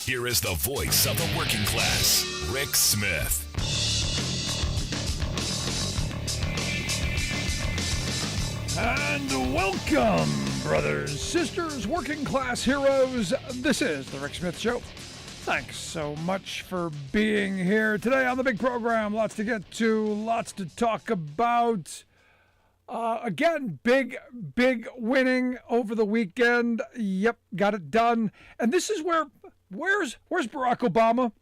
Here is the voice of the working class, Rick Smith. And welcome, brothers, sisters, working class heroes. This is the Rick Smith Show. Thanks so much for being here today on the big program. Lots to get to, lots to talk about. Again, big winning over the weekend. Yep, got it done. And this is where's Barack Obama?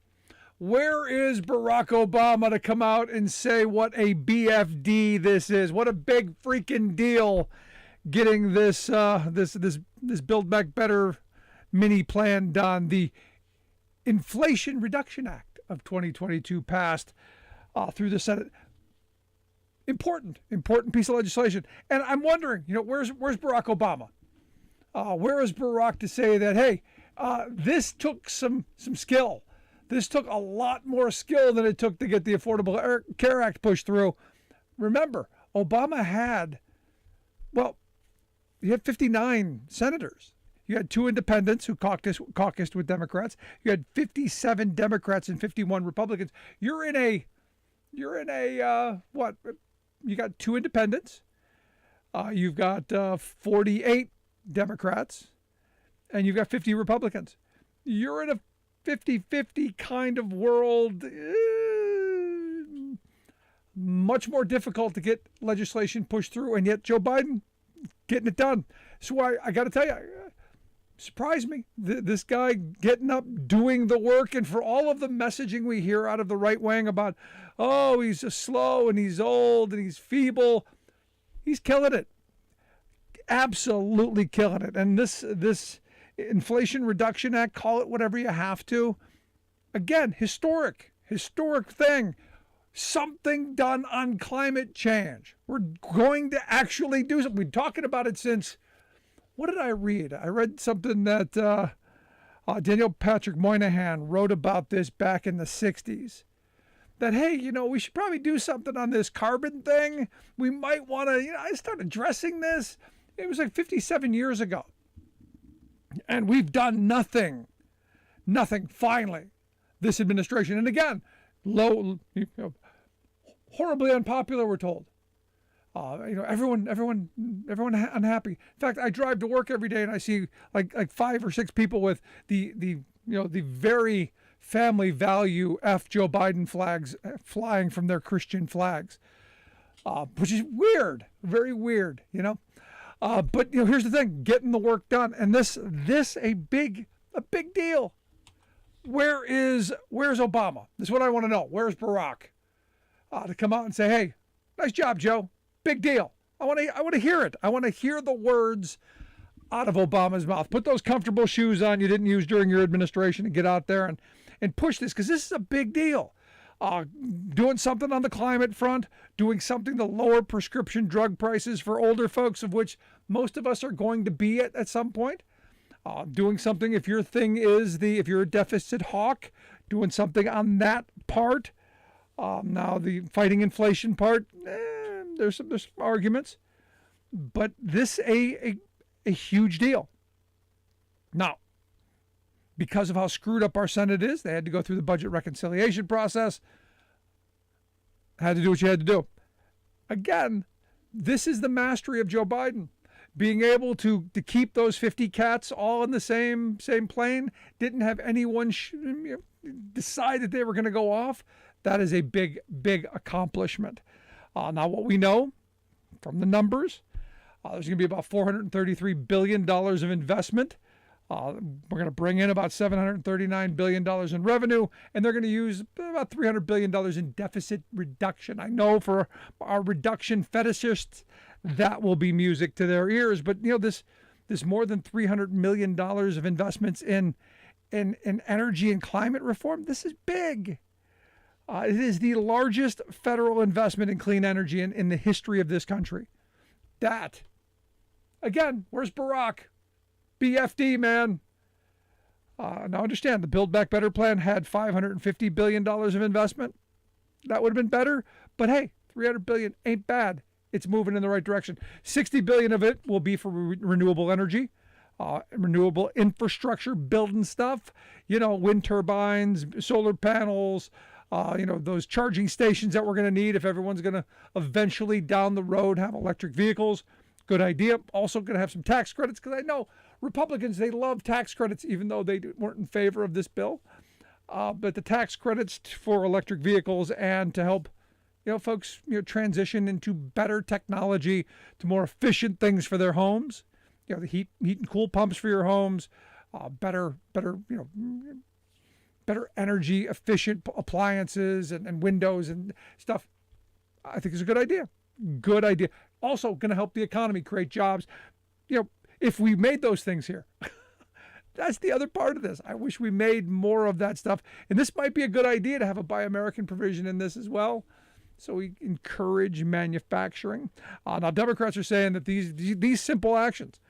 Where is Barack Obama to come out and say what a BFD this is? What a big freaking deal getting this Build Back Better mini plan done. The Inflation Reduction Act of 2022 passed through the Senate. Important piece of legislation. And I'm wondering, where's Barack Obama? Where is Barack to say that, hey, this took some skill. This took a lot more skill than it took to get the Affordable Care Act pushed through. Remember, Obama had 59 senators. You had 2 independents who caucused with Democrats. You had 57 Democrats and 51 Republicans. You're in a what? You got 2 independents. You've got 48 Democrats, and you've got 50 Republicans. You're in a 50-50 kind of world. Much more difficult to get legislation pushed through, and yet Joe Biden getting it done. So I got to tell you, surprised me. This guy getting up, doing the work, and for all of the messaging we hear out of the right wing about, oh, he's slow and he's old and he's feeble, he's killing it. Absolutely killing it. And this Inflation Reduction Act, call it whatever you have to. Again, historic thing. Something done on climate change. We're going to actually do something. We've been talking about it since, what did I read? I read something that Daniel Patrick Moynihan wrote about this back in the 60s. That, hey, we should probably do something on this carbon thing. We might want to, I started addressing this. It was like 57 years ago. And we've done nothing, finally, this administration. And again, horribly unpopular, we're told. Everyone unhappy. In fact, I drive to work every day and I see like 5 or 6 people with the very family value F Joe Biden flags flying from their Christian flags, which is weird, very weird, But here's the thing: getting the work done, and this a big deal. Where's Obama? This is what I want to know. Where's Barack to come out and say, hey, nice job, Joe. Big deal. I want to hear it. I want to hear the words out of Obama's mouth. Put those comfortable shoes on you didn't use during your administration and get out there and push this, because this is a big deal. Doing something on the climate front, doing something to lower prescription drug prices for older folks, of which most of us are going to be at some point. Doing something, if your thing is if you're a deficit hawk, doing something on that part. Now the fighting inflation part, there's some arguments, but this a huge deal. Now, because of how screwed up our Senate is, they had to go through the budget reconciliation process. Had to do what you had to do. Again, this is the mastery of Joe Biden. Being able to keep those 50 cats all in the same plane, didn't have anyone decide that they were going to go off. That is a big accomplishment. Now, what we know from the numbers, there's going to be about $433 billion of investment. We're going to bring in about $739 billion in revenue, and they're going to use about $300 billion in deficit reduction. I know for our reduction fetishists, that will be music to their ears. But, this more than $300 million of investments in energy and climate reform, this is big. It is the largest federal investment in clean energy in the history of this country. That, again, where's Barack? BFD, man. Now understand, the Build Back Better plan had $550 billion of investment. That would have been better. But hey, $300 billion ain't bad. It's moving in the right direction. $60 billion of it will be for renewable energy. renewable infrastructure, building stuff, wind turbines, solar panels, those charging stations that we're going to need if everyone's going to eventually down the road have electric vehicles. Good idea. Also going to have some tax credits, because I know Republicans, they love tax credits, even though they weren't in favor of this bill. But the tax credits for electric vehicles and to help, folks, transition into better technology, to more efficient things for their homes. The heat and cool pumps for your homes, better energy efficient appliances and windows and stuff. I think is a good idea. Good idea. Also going to help the economy, create jobs. If we made those things here. That's the other part of this. I wish we made more of that stuff. And this might be a good idea to have a Buy American provision in this as well. So we encourage manufacturing. Now, Democrats are saying that these simple actions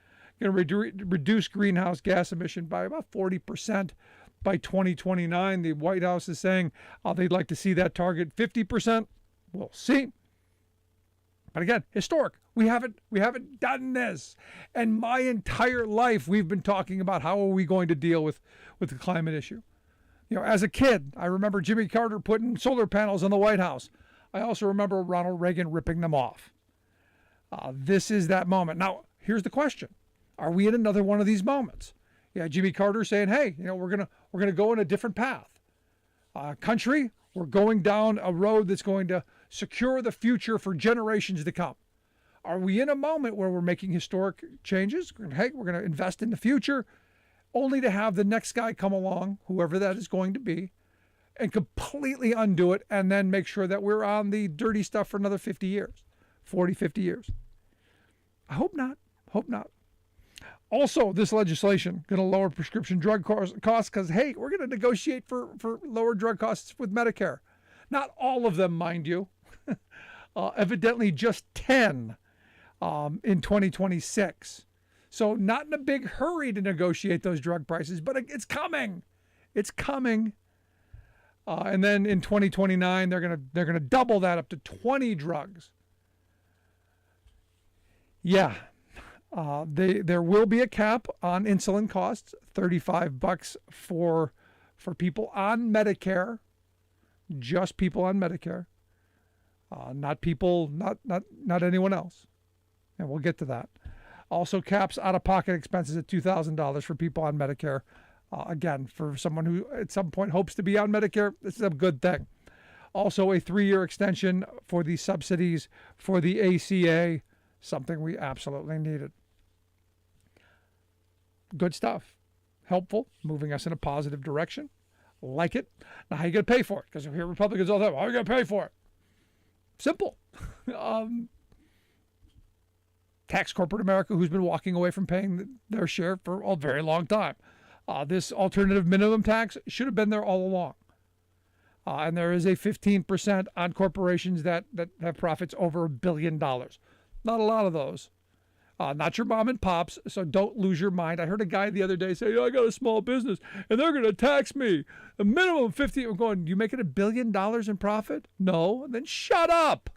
are going to reduce greenhouse gas emission by about 40% by 2029. The White House is saying they'd like to see that target 50%. We'll see. But again, historic. We haven't done this. And my entire life, we've been talking about how are we going to deal with the climate issue. As a kid, I remember Jimmy Carter putting solar panels on the White House. I also remember Ronald Reagan ripping them off. This is that moment. Now, here's the question. Are we in another one of these moments? Yeah, Jimmy Carter saying, hey, we're gonna go in a different path. Country, we're going down a road that's going to secure the future for generations to come. Are we in a moment where we're making historic changes? Hey, we're going to invest in the future, only to have the next guy come along, whoever that is going to be, and completely undo it, and then make sure that we're on the dirty stuff for another 50 years, 40, 50 years. I hope not. Hope not. Also, this legislation going to lower prescription drug costs because, hey, we're going to negotiate for lower drug costs with Medicare. Not all of them, mind you. Evidently just 10 in 2026. So not in a big hurry to negotiate those drug prices, but it's coming. It's coming. And then in 2029, they're gonna double that up to 20 drugs. Yeah. There will be a cap on insulin costs, $35 for people on Medicare, just people on Medicare, not anyone else, and we'll get to that. Also caps out-of-pocket expenses at $2,000 for people on Medicare. Again, for someone who at some point hopes to be on Medicare, this is a good thing. Also a 3-year extension for the subsidies for the ACA, something we absolutely needed. Good stuff. Helpful. Moving us in a positive direction. Like it. Now, how are you going to pay for it? Because we hear Republicans all the time, how are you going to pay for it? Simple. Tax corporate America, who's been walking away from paying their share for a very long time. This alternative minimum tax should have been there all along. And there is a 15% on corporations that have profits over $1 billion. Not a lot of those. Not your mom and pops, so don't lose your mind. I heard a guy the other day say, I got a small business, and they're going to tax me. A minimum of 50. I'm going, you making $1 billion in profit? No. Then shut up.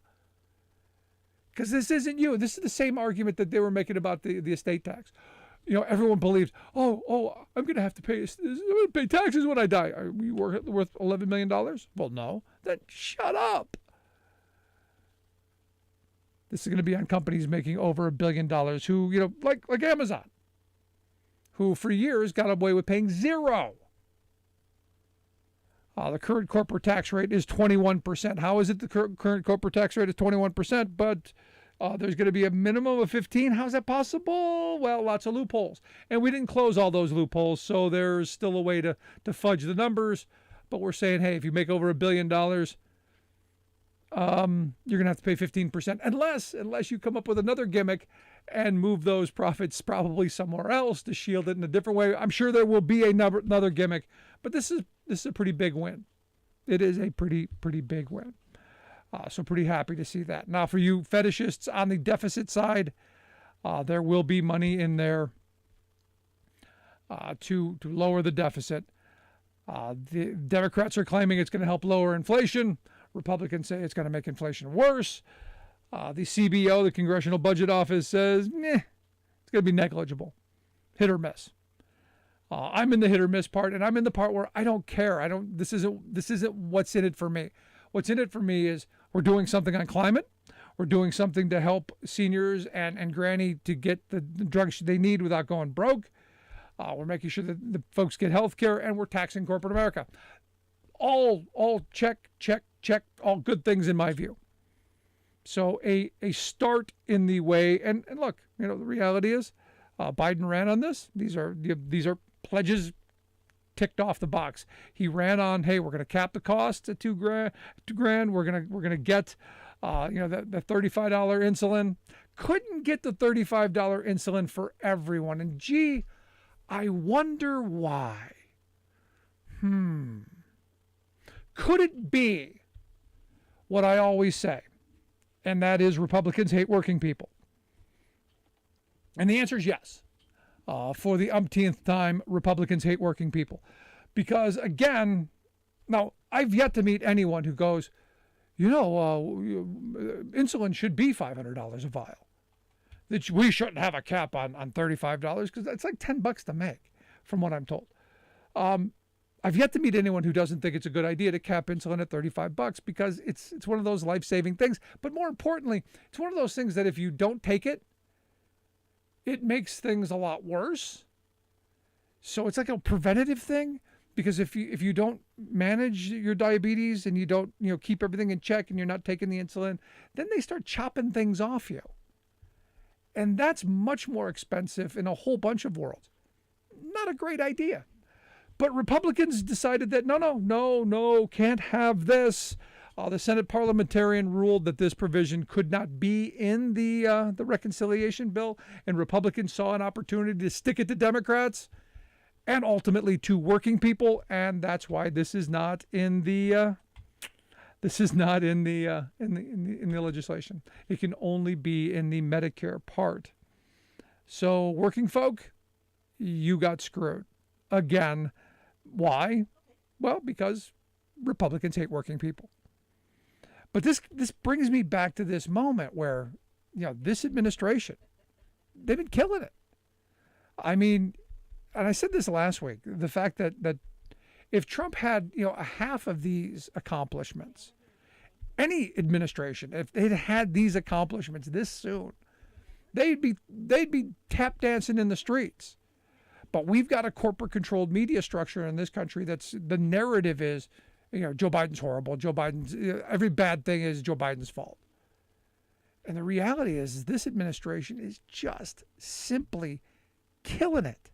Because this isn't you. This is the same argument that they were making about the estate tax. Everyone believes, I'm going to have to pay taxes when I die. Are we worth $11 million? Well, no. Then shut up. This is going to be on companies making over $1 billion who, like Amazon, who for years got away with paying zero. The current corporate tax rate is 21%. How is it the current corporate tax rate is 21%, but there's going to be a minimum of 15? How's that possible? Well, lots of loopholes. And we didn't close all those loopholes, so there's still a way to fudge the numbers. But we're saying, hey, if you make over $1 billion, you're going to have to pay 15%, unless you come up with another gimmick and move those profits probably somewhere else to shield it in a different way. I'm sure there will be another gimmick, but this is a pretty big win. It is a pretty big win. So pretty happy to see that. Now, for you fetishists on the deficit side, there will be money in there to lower the deficit. The Democrats are claiming it's going to help lower inflation. Republicans say it's going to make inflation worse. The CBO, the Congressional Budget Office, says, it's going to be negligible. hit or miss. I'm in the hit or miss part, and I'm in the part where I don't care. This isn't what's in it for me. What's in it for me is we're doing something on climate. We're doing something to help seniors and Granny to get the drugs they need without going broke. We're making sure that the folks get health care, and we're taxing corporate America. All check, all good things in my view. So a start in the way, and look, the reality is Biden ran on this. These are pledges ticked off the box. He ran on, hey, we're going to cap the cost at $2,000. We're going to get the $35 insulin. Couldn't get the $35 insulin for everyone. And gee, I wonder why. Could it be what I always say? And that is Republicans hate working people. And the answer is yes. For the umpteenth time, Republicans hate working people. Because again, now I've yet to meet anyone who goes, insulin should be $500 a vial. That we shouldn't have a cap on $35 because that's like $10 to make, from what I'm told. I've yet to meet anyone who doesn't think it's a good idea to cap insulin at $35 because it's one of those life-saving things. But more importantly, it's one of those things that if you don't take it, it makes things a lot worse. So it's like a preventative thing, because if you don't manage your diabetes and you don't keep everything in check and you're not taking the insulin, then they start chopping things off you. And that's much more expensive in a whole bunch of worlds. Not a great idea. But Republicans decided that no, can't have this. The Senate parliamentarian ruled that this provision could not be in the reconciliation bill, and Republicans saw an opportunity to stick it to Democrats and ultimately to working people, and that's why this is not in the legislation. It can only be in the Medicare part. So working folk, you got screwed again. Why? Well, because Republicans hate working people. But this brings me back to this moment where, this administration, they've been killing it. I mean, and I said this last week, the fact that if Trump had, a half of these accomplishments, any administration, if they'd had these accomplishments this soon, they'd be tap dancing in the streets. But we've got a corporate controlled media structure in this country that's, the narrative is, Joe Biden's horrible. Joe Biden's, every bad thing is Joe Biden's fault. And the reality is this administration is just simply killing it.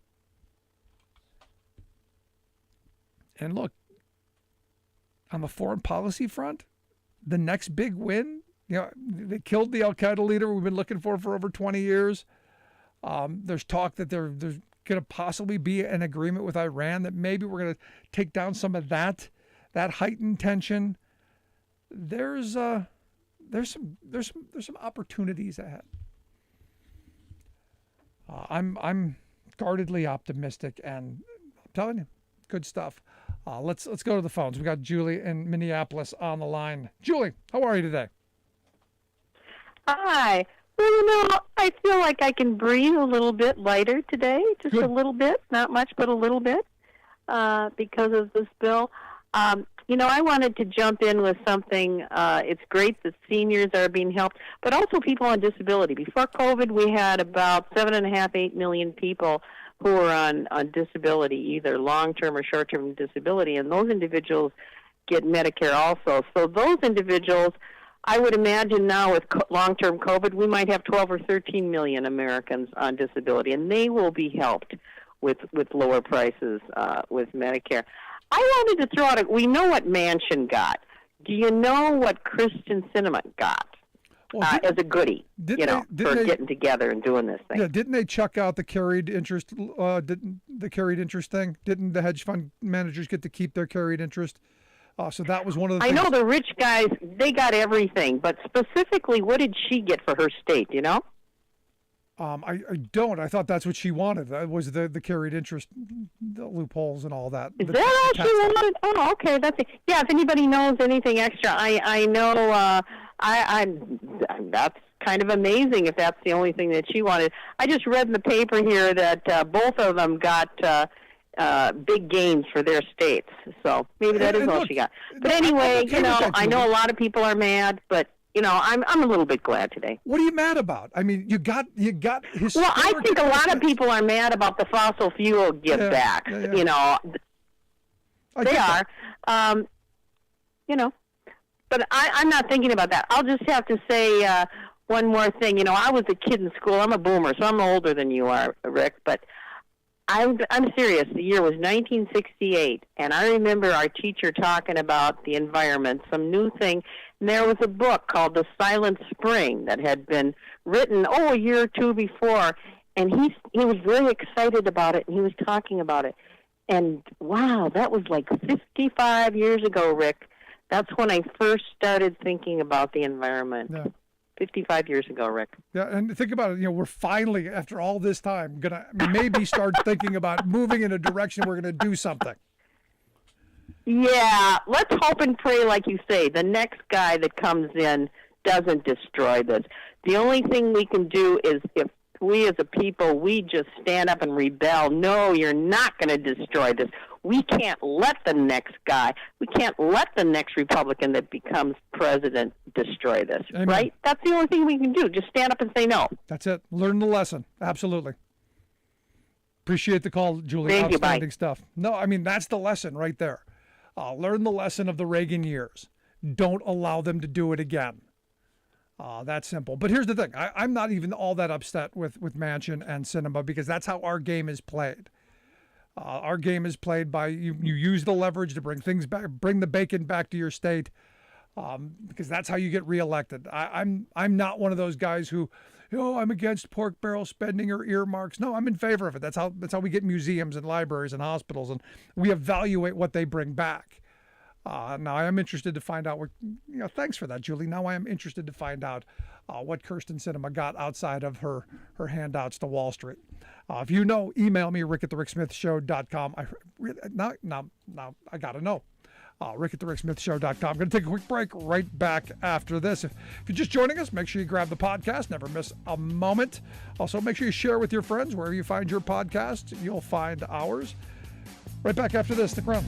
And look, on the foreign policy front, the next big win, they killed the Al-Qaeda leader we've been looking for over 20 years. There's talk that there's going to possibly be an agreement with Iran that maybe we're going to take down some of that heightened tension. There's some opportunities ahead. I'm guardedly optimistic, and I'm telling you, good stuff. Let's go to the phones. We got Julie in Minneapolis on the line. Julie, how are you today? Hi. Well, I feel like I can breathe a little bit lighter today, just Good. A little bit, not much, but a little bit, because of this bill. I wanted to jump in with something. It's great that seniors are being helped, but also people on disability. Before COVID, we had about 7.5–8 million people who were on disability, either long-term or short-term disability, and those individuals get Medicare also. So those individuals, I would imagine now with long-term COVID, we might have 12 or 13 million Americans on disability, and they will be helped with lower prices with Medicare. I wanted to throw out we know what Manchin got. Do you know what Kristen Sinema got as a goodie, getting together and doing this thing? Yeah, didn't they chuck out the carried interest, the carried interest thing? Didn't the hedge fund managers get to keep their carried interest? So that was one of the things. I know the rich guys, they got everything, but specifically, what did she get for her state, I don't. I thought that's what she wanted. That was the carried interest, the loopholes and all that. Is that all she wanted? Oh, okay. If anybody knows anything extra, I know. That's kind of amazing if that's the only thing that she wanted. I just read in the paper here that both of them got big gains for their states. So maybe that is all she got. But anyway, I know a lot of people are mad, but I'm a little bit glad today. What are you mad about? I mean, you got historic. Well, I think a lot of people are mad about the fossil fuel give back. Yeah. They are. But I'm not thinking about that. I'll just have to say one more thing. I was a kid in school. I'm a boomer, so I'm older than you are, Rick. But I'm serious. The year was 1968, and I remember our teacher talking about the environment, some new thing. And there was a book called The Silent Spring that had been written, a year or two before, and he was very excited about it, and he was talking about it. And, wow, that was like 55 years ago, Rick. That's when I first started thinking about the environment. Yeah. 55 years ago, Rick. Yeah, and think about it. We're finally, after all this time, gonna maybe start thinking about moving in a direction we're going to do something. Yeah, let's hope and pray, like you say, the next guy that comes in doesn't destroy this. The only thing we can do is if we as a people, we just stand up and rebel. No, you're not going to destroy this. We can't let the next guy, we can't let the next Republican that becomes president destroy this, Amen. Right? That's the only thing we can do. Just stand up and say no. That's it. Learn the lesson. Absolutely. Appreciate the call, Julie. Thank you. Outstanding Bye. stuff. No, I mean, that's the lesson right there. Learn the lesson of the Reagan years. Don't allow them to do it again. That's simple. But here's the thing. I'm not even all that upset with Manchin and Sinema because that's how our game is played. Our game is played by you use the leverage to bring things back, bring the bacon back to your state, because that's how you get reelected. I'm not one of those guys who, I'm against pork barrel spending or earmarks. No, I'm in favor of it. That's how we get museums and libraries and hospitals, and we evaluate what they bring back. Now I am interested to find out what. Thanks for that, Julie. Now I am interested to find out what Kirsten Sinema got outside of her handouts to Wall Street. If you know, email me, rick@thericksmithshow.com. I really now I gotta know. rick@thericksmithshow.com. I'm going to take a quick break right back after this. If you're just joining us, make sure you grab the podcast. Never miss a moment. Also, make sure you share with your friends. Wherever you find your podcast, you'll find ours. Right back after this. Stick around.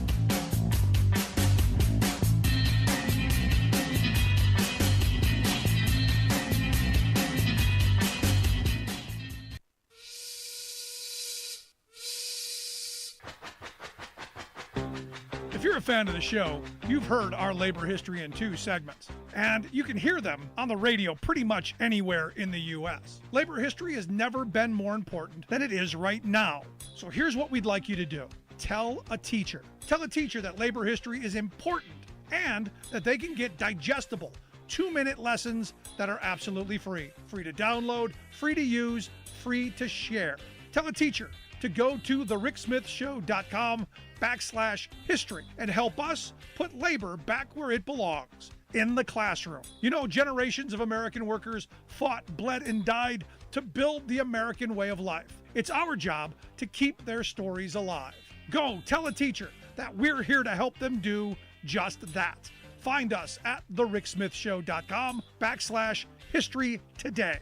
If you're a fan of the show, you've heard our Labor History in 2 segments, and you can hear them on the radio pretty much anywhere in the U.S. Labor history has never been more important than it is right now. So here's what we'd like you to do. Tell a teacher. Tell a teacher that labor history is important and that they can get digestible 2-minute lessons that are absolutely free. Free to download, free to use, free to share. Tell a teacher to go to thericksmithshow.com/history and help us put labor back where it belongs, in the classroom. Generations of American workers fought, bled, and died to build the American way of life. It's our job to keep their stories alive. Go tell a teacher that we're here to help them do just that. Find us at thericksmithshow.com/history today.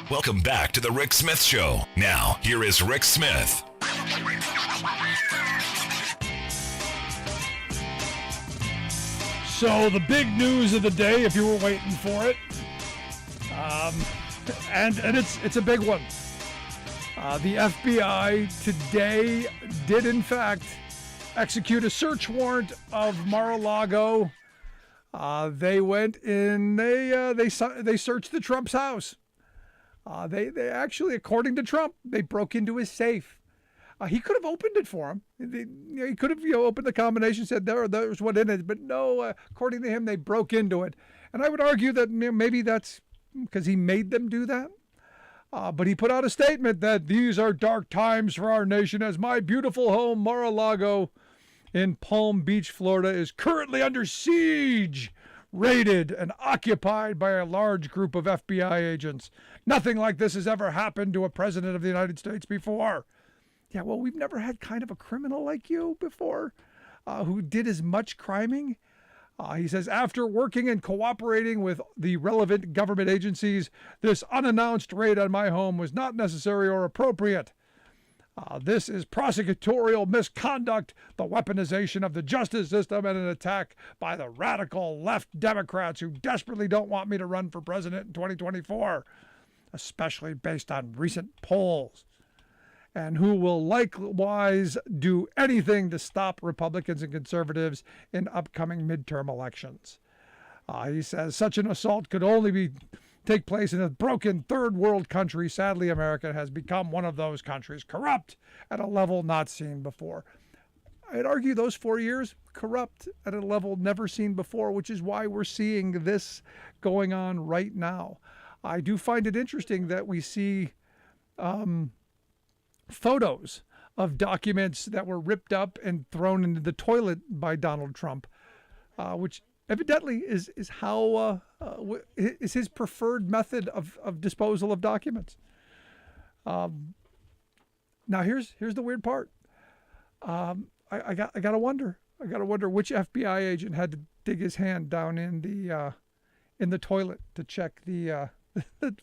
Welcome back to the Rick Smith Show. Now, here is Rick Smith. So the big news of the day, if you were waiting for it, and it's a big one. The FBI today did in fact execute a search warrant of Mar-a-Lago. They went in. They searched the Trump's house. They actually, according to Trump, they broke into his safe. He could have opened it for him. He could have opened the combination, said there's what in it, but no. According to him, they broke into it, and I would argue that maybe that's because he made them do that. But he put out a statement that these are dark times for our nation, as my beautiful home Mar-a-Lago in Palm Beach, Florida, is currently under siege, raided, and occupied by a large group of FBI agents. Nothing like this has ever happened to a president of the United States before. Yeah, well, we've never had kind of a criminal like you before. who did as much criming. He says, after working and cooperating with the relevant government agencies, this unannounced raid on my home was not necessary or appropriate. This is prosecutorial misconduct, the weaponization of the justice system, and an attack by the radical left Democrats who desperately don't want me to run for president in 2024, especially based on recent polls, and who will likewise do anything to stop Republicans and conservatives in upcoming midterm elections. He says such an assault could only take place in a broken third world country. Sadly, America has become one of those countries, corrupt at a level not seen before. I'd argue those 4 years, corrupt at a level never seen before, which is why we're seeing this going on right now. I do find it interesting that we see photos of documents that were ripped up and thrown into the toilet by Donald Trump, which evidently is his preferred method of disposal of documents. Now here's the weird part. I gotta wonder which FBI agent had to dig his hand down in the toilet to check the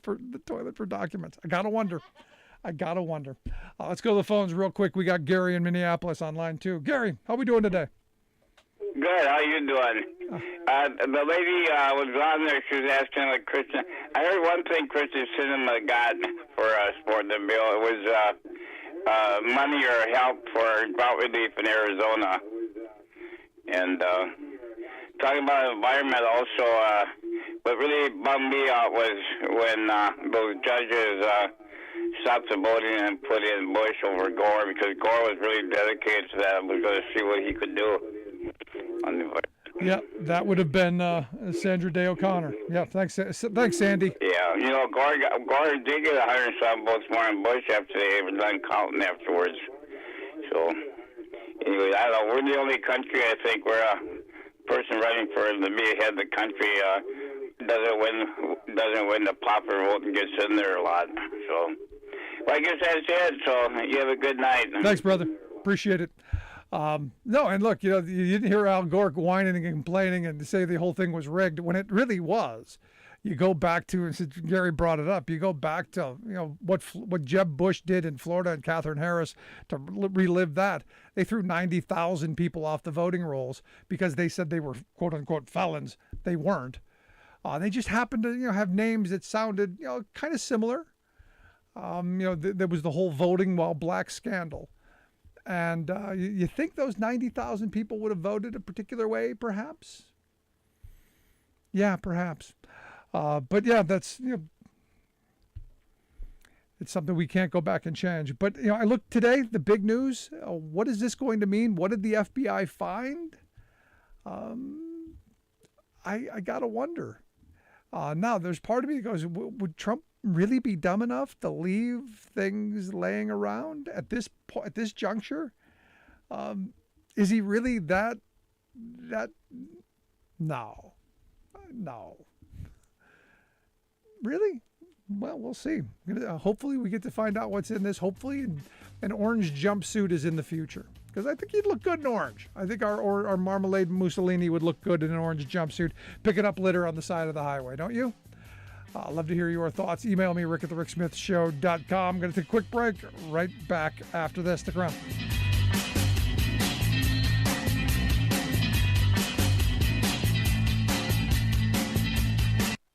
for the toilet for documents. I gotta wonder. Let's go to the phones real quick. We got Gary in Minneapolis on line 2. Gary, how we doing today? Good. How you doing? The lady was on there. She was asking like Christian. I heard one thing Christian Cinema got for supporting the bill. It was money or help for drought relief in Arizona. And talking about environment also, what really bummed me out was when those judges stopped the voting and put in Bush over Gore, because Gore was really dedicated to that and was going to see what he could do on the vote. Yeah, that would have been Sandra Day O'Connor. Yeah, thanks, Sandy. Yeah, Gore did get 100-some votes more than Bush after they were done counting afterwards. So, anyway, I don't know. We're the only country, I think, where a person running for the head of the country doesn't win the popular vote and gets in there a lot. So, well, I guess that's it. So, you have a good night. Thanks, brother. Appreciate it. No, and look, you didn't hear Al Gore whining and complaining and say the whole thing was rigged when it really was. You go back to, since Gary brought it up, you go back to what Jeb Bush did in Florida and Katherine Harris to relive that. They threw 90,000 people off the voting rolls because they said they were quote unquote felons. They weren't. They just happened to have names that sounded kind of similar. There was the whole voting while black scandal. And you think those 90,000 people would have voted a particular way, perhaps? Yeah, perhaps. But yeah, that's it's something we can't go back and change. But I looked today, the big news. What is this going to mean? What did the FBI find? I gotta wonder. Now, there's part of me that goes, would Trump really be dumb enough to leave things laying around at this juncture? Is he really that? No. Really? Well, we'll see. Hopefully we get to find out what's in this. Hopefully an orange jumpsuit is in the future, because I think he'd look good in orange. I think our Marmalade Mussolini would look good in an orange jumpsuit, picking up litter on the side of the highway, don't you? I'd love to hear your thoughts. Email me, rick@thericksmithshow.com. I'm going to take a quick break. Right back after this. Stick around.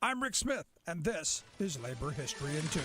I'm Rick Smith, and this is Labor History in 2.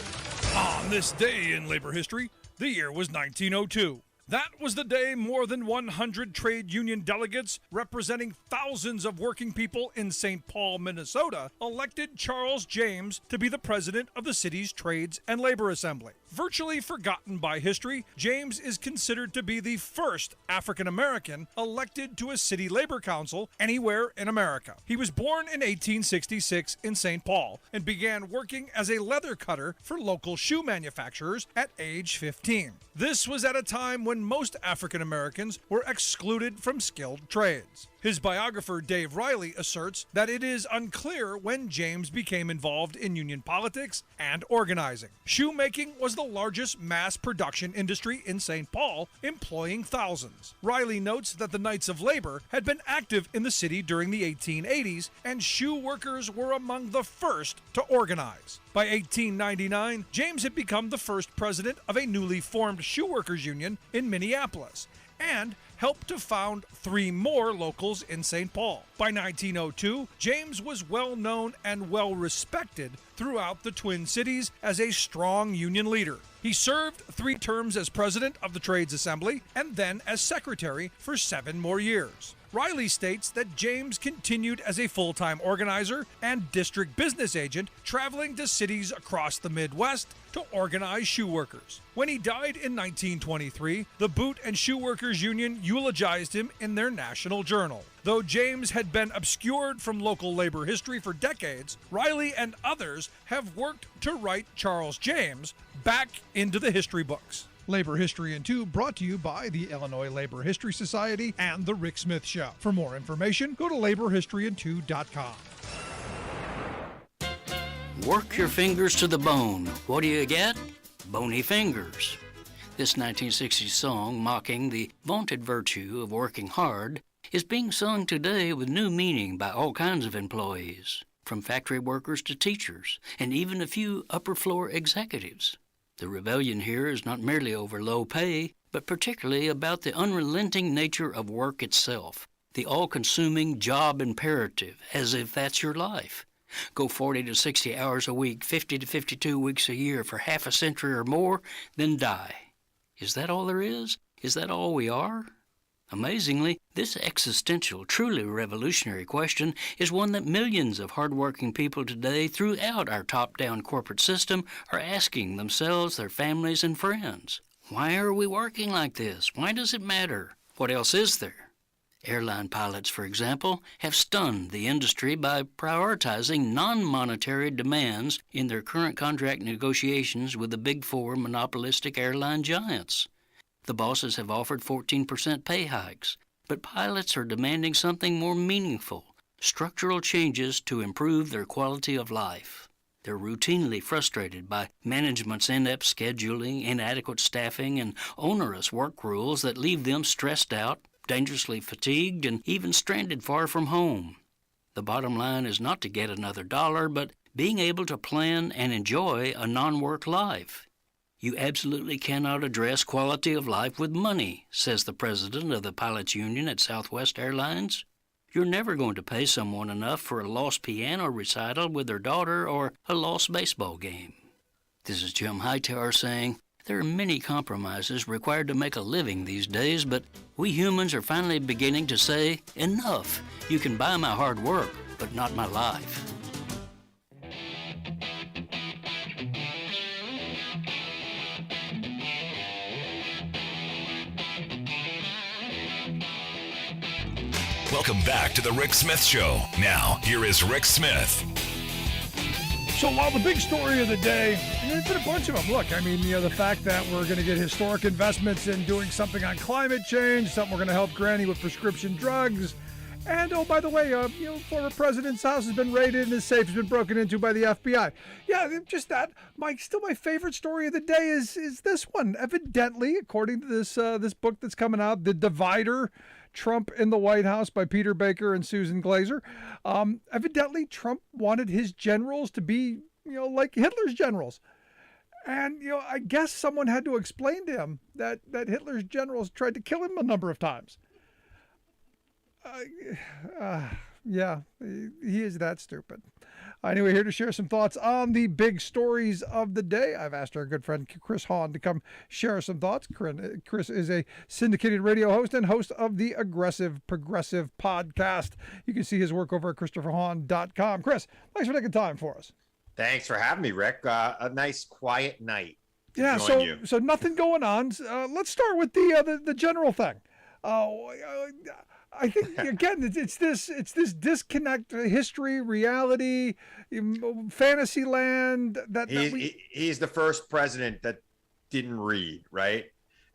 On this day in labor history, the year was 1902. That was the day more than 100 trade union delegates representing thousands of working people in St. Paul, Minnesota, elected Charles James to be the president of the city's Trades and Labor Assembly. Virtually forgotten by history, James is considered to be the first African American elected to a city labor council anywhere in America. He was born in 1866 in St. Paul and began working as a leather cutter for local shoe manufacturers at age 15. This was at a time when most African Americans were excluded from skilled trades. His biographer Dave Riley asserts that it is unclear when James became involved in union politics and organizing. Shoemaking was the largest mass production industry in St. Paul, employing thousands. Riley notes that the Knights of Labor had been active in the city during the 1880s, and shoe workers were among the first to organize. By 1899, James had become the first president of a newly formed shoe workers union in Minneapolis, and helped to found 3 more locals in St. Paul. By 1902, James was well known and well respected throughout the Twin Cities as a strong union leader. He served 3 terms as president of the Trades Assembly and then as secretary for 7 more years. Riley states that James continued as a full-time organizer and district business agent, traveling to cities across the Midwest to organize shoe workers. When he died in 1923, the Boot and Shoe Workers Union eulogized him in their national journal. Though James had been obscured from local labor history for decades, Riley and others have worked to write Charles James back into the history books. Labor History in 2 brought to you by the Illinois Labor History Society and The Rick Smith Show. For more information, go to laborhistoryin2.com. Work your fingers to the bone. What do you get? Bony fingers. This 1960s song, mocking the vaunted virtue of working hard, is being sung today with new meaning by all kinds of employees, from factory workers to teachers, and even a few upper-floor executives. The rebellion here is not merely over low pay, but particularly about the unrelenting nature of work itself, the all-consuming job imperative, as if that's your life. Go 40 to 60 hours a week, 50 to 52 weeks a year for half a century or more, then die. Is that all there is? Is that all we are? Amazingly, this existential, truly revolutionary question is one that millions of hardworking people today throughout our top-down corporate system are asking themselves, their families, and friends. Why are we working like this? Why does it matter? What else is there? Airline pilots, for example, have stunned the industry by prioritizing non-monetary demands in their current contract negotiations with the Big Four monopolistic airline giants. The bosses have offered 14% pay hikes, but pilots are demanding something more meaningful, structural changes to improve their quality of life. They're routinely frustrated by management's inept scheduling, inadequate staffing, and onerous work rules that leave them stressed out, dangerously fatigued, and even stranded far from home. The bottom line is not to get another dollar, but being able to plan and enjoy a non-work life. You absolutely cannot address quality of life with money, says the president of the pilots union at Southwest Airlines. You're never going to pay someone enough for a lost piano recital with their daughter or a lost baseball game. This is Jim Hightower saying, there are many compromises required to make a living these days, but we humans are finally beginning to say, enough. You can buy my hard work, but not my life. Welcome back to the Rick Smith Show. Now, here is Rick Smith. So while the big story of the day, there's been a bunch of them. Look, I mean, the fact that we're going to get historic investments in doing something on climate change, something we're going to help Granny with prescription drugs. And, oh, by the way, former president's house has been raided and his safe has been broken into by the FBI. Yeah, just that. Still my favorite story of the day is this one. Evidently, according to this book that's coming out, The Divider, Trump in the White House by Peter Baker and Susan Glazer. Evidently, Trump wanted his generals to be, like Hitler's generals. And, I guess someone had to explain to him that Hitler's generals tried to kill him a number of times. Yeah, he is that stupid. Anyway, here to share some thoughts on the big stories of the day. I've asked our good friend Chris Hahn to come share some thoughts. Chris is a syndicated radio host and host of the Aggressive Progressive podcast. You can see his work over at ChristopherHahn.com. Chris, thanks for taking time for us. Thanks for having me, Rick. A nice quiet night. Yeah, so nothing going on. Let's start with the general thing. I think again, it's this disconnect, history, reality, fantasy land. He's the first president that didn't read, right?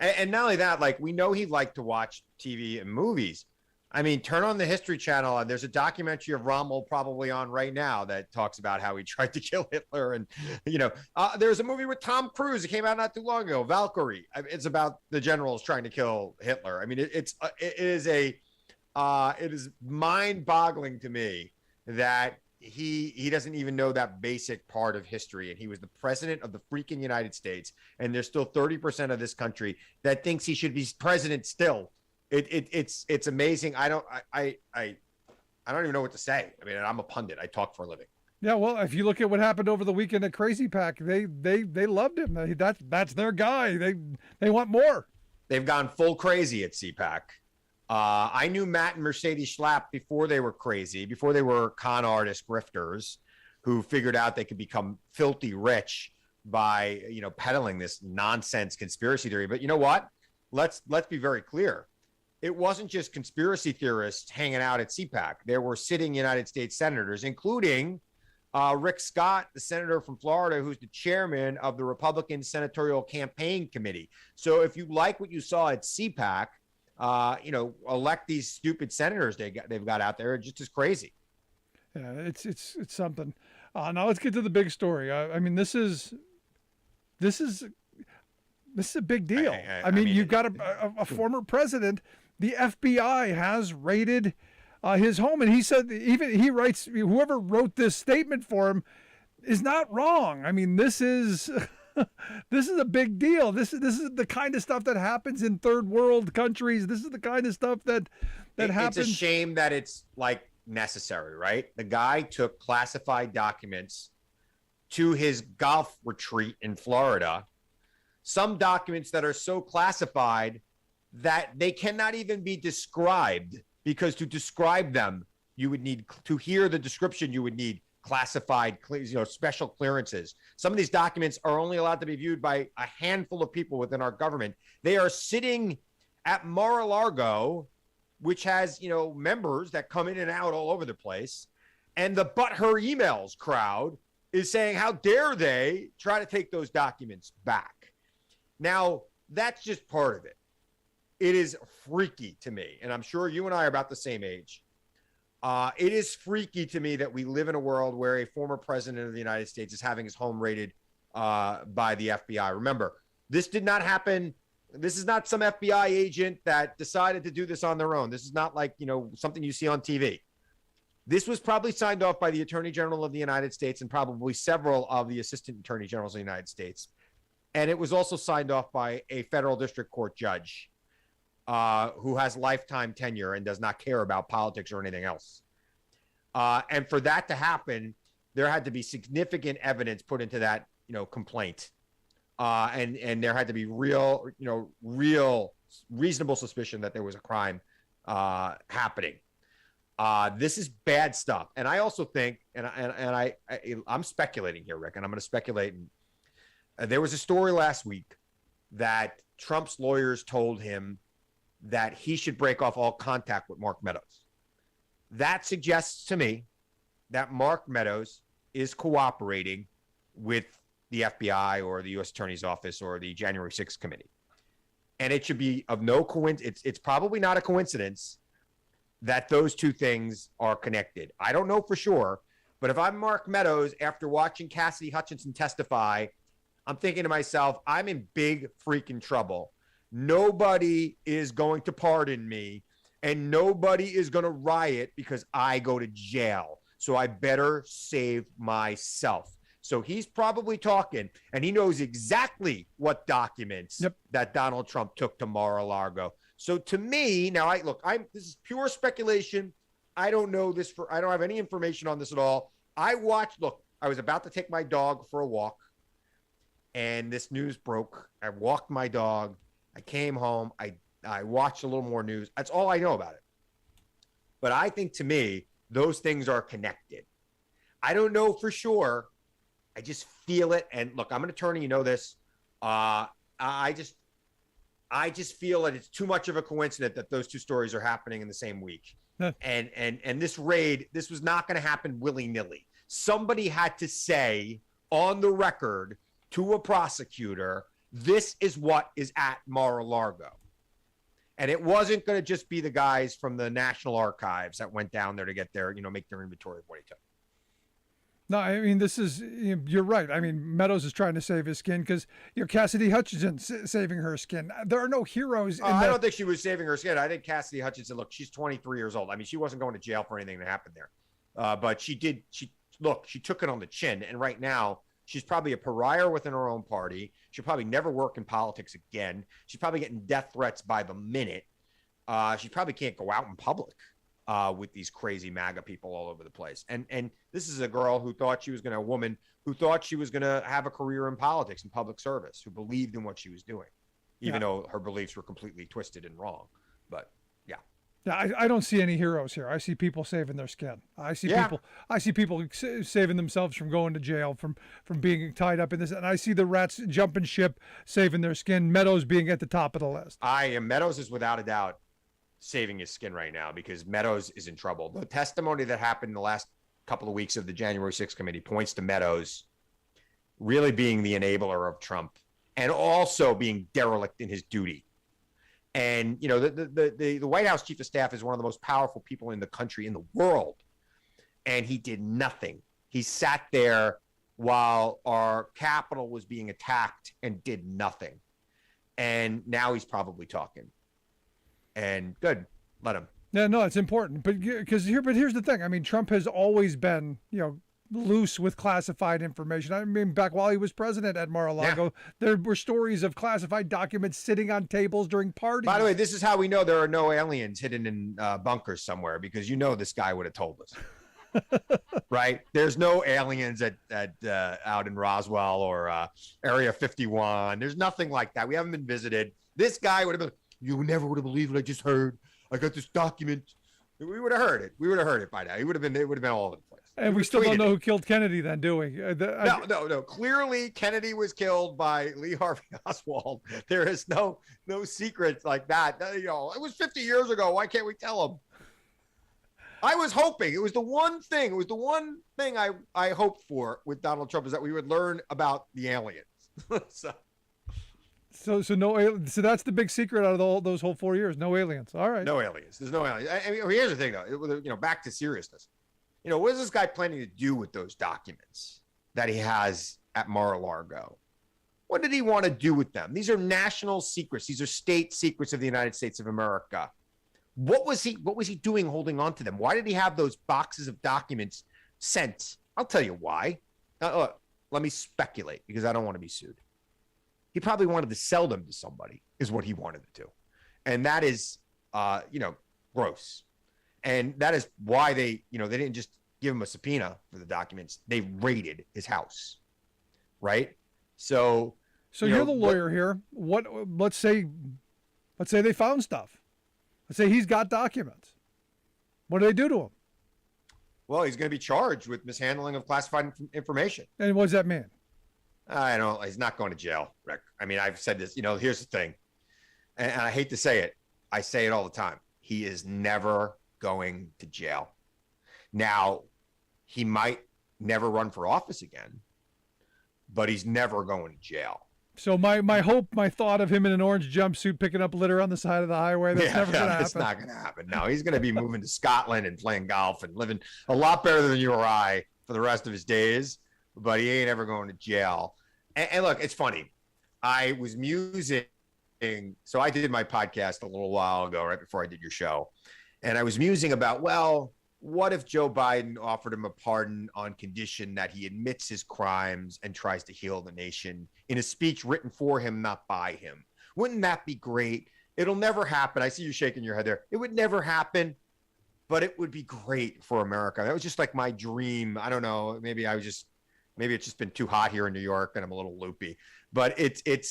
And not only that, like we know he liked to watch TV and movies, I mean, turn on the History Channel, and there's a documentary of Rommel probably on right now that talks about how he tried to kill Hitler. And, there's a movie with Tom Cruise that came out not too long ago, Valkyrie. It's about the generals trying to kill Hitler. I mean, it is mind-boggling to me that he doesn't even know that basic part of history. And he was the president of the freaking United States. And there's still 30% of this country that thinks he should be president still. It's amazing. I don't even know what to say. I mean, I'm a pundit. I talk for a living. Yeah, well, if you look at what happened over the weekend at Crazy Pack, they loved him. That's their guy. They want more. They've gone full crazy at CPAC. I knew Matt and Mercedes Schlapp before they were crazy, before they were con artist grifters who figured out they could become filthy rich by, peddling this nonsense conspiracy theory. But you know what? Let's be very clear. It wasn't just conspiracy theorists hanging out at CPAC. There were sitting United States senators, including Rick Scott, the senator from Florida, who's the chairman of the Republican Senatorial Campaign Committee. So if you like what you saw at CPAC, elect these stupid senators they've got out there. It's just as crazy. Yeah, it's something. Now let's get to the big story. I mean, this is a big deal. I mean, you've got a former president. The FBI has raided his home, and he said he writes, whoever wrote this statement for him is not wrong. I mean, this is a big deal. This is the kind of stuff that happens in third world countries. This is the kind of stuff that happens. It's a shame that it's like necessary, right? The guy took classified documents to his golf retreat in Florida. Some documents that are so classified that they cannot even be described, because to describe them, you would need to hear the description. You would need classified, special clearances. Some of these documents are only allowed to be viewed by a handful of people within our government. They are sitting at Mar-a-Lago, which has, members that come in and out all over the place. And the But Her Emails crowd is saying, how dare they try to take those documents back? Now, that's just part of it. It is freaky to me, and I'm sure you and I are about the same age. It is freaky to me that we live in a world where a former president of the United States is having his home raided by the FBI. Remember, this did not happen. This is not some FBI agent that decided to do this on their own. This is not like, something you see on TV. This was probably signed off by the Attorney General of the United States and probably several of the Assistant Attorney Generals of the United States. And it was also signed off by a federal district court judge who has lifetime tenure and does not care about politics or anything else. And for that to happen, there had to be significant evidence put into that, complaint. And there had to be real reasonable suspicion that there was a crime happening. This is bad stuff. And I also think, I'm speculating here, Rick, and I'm going to speculate. There was a story last week that Trump's lawyers told him that he should break off all contact with Mark Meadows. That suggests to me that Mark Meadows is cooperating with the FBI or the U.S. Attorney's Office or the January 6th committee. And it should be of no coincidence. It's probably not a coincidence that those two things are connected. I don't know for sure, but if I'm Mark Meadows, after watching Cassidy Hutchinson testify, I'm thinking to myself, I'm in big freaking trouble. Nobody is going to pardon me, and nobody is going to riot because I go to jail. So I better save myself. So he's probably talking, and he knows exactly what documents that Donald Trump took to Mar-a-Lago. So to me, now this is pure speculation. I don't know this I don't have any information on this at all. I was about to take my dog for a walk, and this news broke. I walked my dog. I came home. I watched a little more news. That's all I know about it. But I think, to me, those things are connected. I don't know for sure. I just feel it. And look, I'm an attorney. You know this. I just feel that it's too much of a coincidence that those two stories are happening in the same week. And this raid, this was not going to happen willy-nilly. Somebody had to say on the record to a prosecutor, this is what is at Mar-a-Lago. And it wasn't going to just be the guys from the National Archives that went down there to get their, make their inventory of what he took. No, I mean, you're right. I mean, Meadows is trying to save his skin because, Cassidy Hutchinson saving her skin. There are no heroes. I don't think she was saving her skin. I think Cassidy Hutchinson, look, she's 23 years old. I mean, she wasn't going to jail for anything that happened there. But she took it on the chin. And right now, she's probably a pariah within her own party. She'll probably never work in politics again. She's probably getting death threats by the minute. She probably can't go out in public with these crazy MAGA people all over the place. And this is a girl who thought she was going to, a woman who thought she was going to have a career in politics and public service, who believed in what she was doing, even though her beliefs were completely twisted and wrong. But yeah. Yeah, I don't see any heroes here. I see people saving their skin. I see people saving themselves from going to jail, from being tied up in this. And I see the rats jumping ship, saving their skin. Meadows being at the top of the list. Meadows is without a doubt saving his skin right now because Meadows is in trouble. The testimony that happened in the last couple of weeks of the January 6th committee points to Meadows really being the enabler of Trump and also being derelict in his duty. And, the White House chief of staff is one of the most powerful people in the country, in the world. And he did nothing. He sat there while our Capitol was being attacked and did nothing. And now he's probably talking. And good, let him. Yeah, no, it's important. But here's the thing. I mean, Trump has always been, loose with classified information. I mean, back while he was president at Mar-a-Lago, there were stories of classified documents sitting on tables during parties. By the way, this is how we know there are no aliens hidden in bunkers somewhere, because this guy would have told us. Right? There's no aliens at out in Roswell or Area 51. There's nothing like that. We haven't been visited. This guy would have been, you never would have believed what I just heard. I got this document. We would have heard it. We would have heard it by now. It would have been all over the place. And we still don't know who killed Kennedy then, do we? No. Clearly, Kennedy was killed by Lee Harvey Oswald. There is no secrets like that. It was 50 years ago. Why can't we tell them? I was hoping. It was the one thing. I hoped for with Donald Trump is that we would learn about the aliens. So that's the big secret out of those whole 4 years. No aliens. All right. No aliens. There's no aliens. I mean, here's the thing, though. Back to seriousness. What is this guy planning to do with those documents that he has at Mar-a-Lago? What did he want to do with them? These are national secrets. These are state secrets of the United States of America. What was he doing holding on to them? Why did he have those boxes of documents sent? I'll tell you why. Let me speculate because I don't want to be sued. He probably wanted to sell them to somebody is what he wanted to do. And that is, gross. And that is why they didn't just give him a subpoena for the documents. They raided his house. Right. So you're the lawyer here. Let's say they found stuff. Let's say he's got documents. What do they do to him? Well, he's going to be charged with mishandling of classified information. And what does that mean? I don't. He's not going to jail, Rick. I mean, I've said this. Here's the thing, and I hate to say it. I say it all the time. He is never going to jail. Now, he might never run for office again, but he's never going to jail. So my thought of him in an orange jumpsuit picking up litter on the side of the highway, that's never going to happen. That's not going to happen. No, he's going to be moving to Scotland and playing golf and living a lot better than you or I for the rest of his days. But he ain't ever going to jail. And look, it's funny. I was musing. So I did my podcast a little while ago, right before I did your show. And I was musing about, what if Joe Biden offered him a pardon on condition that he admits his crimes and tries to heal the nation in a speech written for him, not by him? Wouldn't that be great? It'll never happen. I see you shaking your head there. It would never happen, but it would be great for America. That was just like my dream. I don't know. Maybe it's just been too hot here in New York and I'm a little loopy, but it's a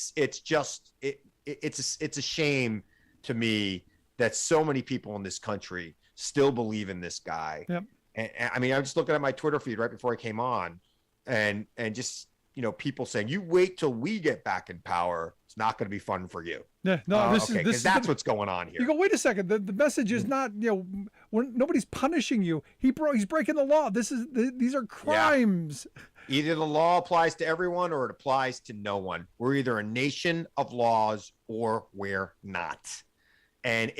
shame to me that so many people in this country still believe in this guy. Yep. And I mean, I'm just looking at my Twitter feed right before I came on and just, people saying, you wait till we get back in power. It's not going to be fun for you. Yeah, no, this is that's what's going on here. You go, wait a second. The message is not, nobody's punishing you. He's breaking the law. These are crimes. Yeah. Either the law applies to everyone or it applies to no one. We're either a nation of laws or we're not. And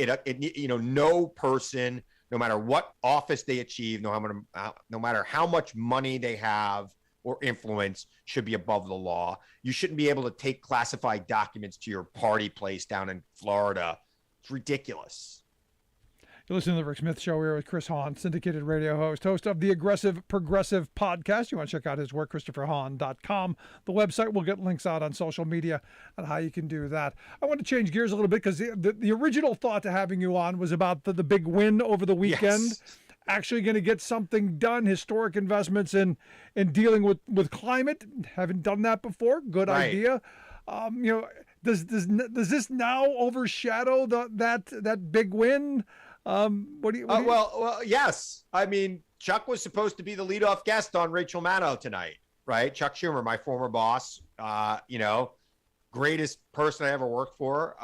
no person, no matter what office they achieve, no matter how much money they have or influence, should be above the law. You shouldn't be able to take classified documents to your party place down in Florida. It's ridiculous. You're listening to the Rick Smith Show here with Chris Hahn, syndicated radio host of the Aggressive Progressive podcast. You want to check out his work, ChristopherHahn.com. The website, we'll get links out on social media on how you can do that. I want to change gears a little bit because the original thought to having you on was about the big win over the weekend. Yes. Actually going to get something done, historic investments in dealing with climate. Haven't done that before. Good idea. Does this now overshadow that big win? What do you? Well, yes. I mean, Chuck was supposed to be the leadoff guest on Rachel Maddow tonight, right? Chuck Schumer, my former boss, greatest person I ever worked for.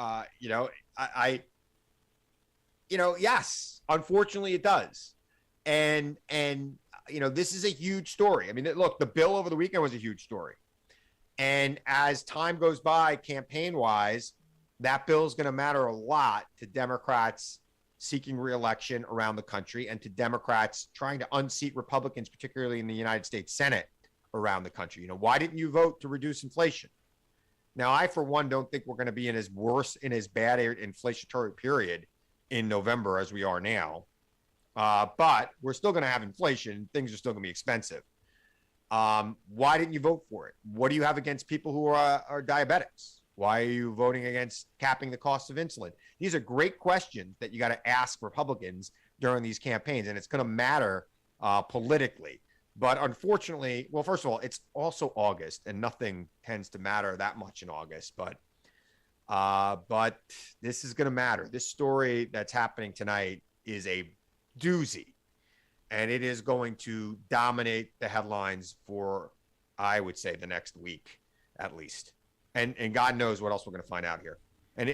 Yes, unfortunately it does. And this is a huge story. I mean, look, the bill over the weekend was a huge story. And as time goes by, campaign wise, that bill is going to matter a lot to Democrats seeking re-election around the country and to Democrats trying to unseat Republicans, particularly in the United States Senate around the country. Why didn't you vote to reduce inflation? Now, I, for one, don't think we're going to be in as bad inflationary period in November as we are now. But we're still going to have inflation. Things are still going to be expensive. Why didn't you vote for it? What do you have against people who are diabetics? Why are you voting against capping the cost of insulin? These are great questions that you got to ask Republicans during these campaigns, and it's going to matter politically. But unfortunately, well, first of all, it's also August, and nothing tends to matter that much in August. But this is going to matter. This story that's happening tonight is a doozy, and it is going to dominate the headlines for, I would say, the next week at least. And God knows what else we're going to find out here. And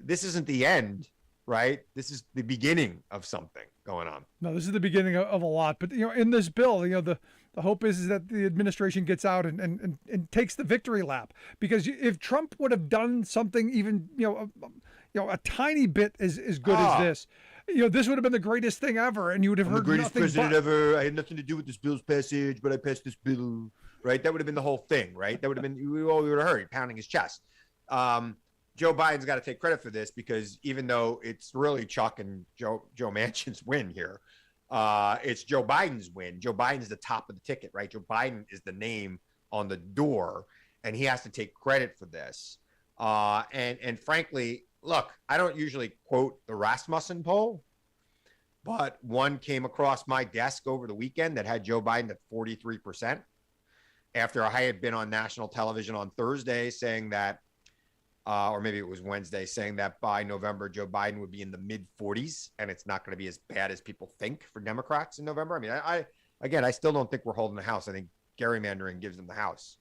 this isn't the end, right? This is the beginning of something going on. No, this is the beginning of a lot. But, in this bill, the hope is that the administration gets out and takes the victory lap. Because if Trump would have done something even, a tiny bit as good as this, this would have been the greatest thing ever. And you would have heard the greatest nothing president but ever. I had nothing to do with this bill's passage, but I passed this bill. Right, that would have been the whole thing, right? That would have been we would have heard pounding his chest. Joe Biden's got to take credit for this because even though it's really Chuck and Joe Manchin's win here, it's Joe Biden's win. Joe Biden's the top of the ticket, right? Joe Biden is the name on the door, and he has to take credit for this. And frankly, look, I don't usually quote the Rasmussen poll, but one came across my desk over the weekend that had Joe Biden at 43%. After I had been on national television on Thursday saying that, or maybe it was Wednesday, saying that by November, Joe Biden would be in the mid 40s and it's not going to be as bad as people think for Democrats in November. I mean, I still don't think we're holding the House. I think gerrymandering gives them the House.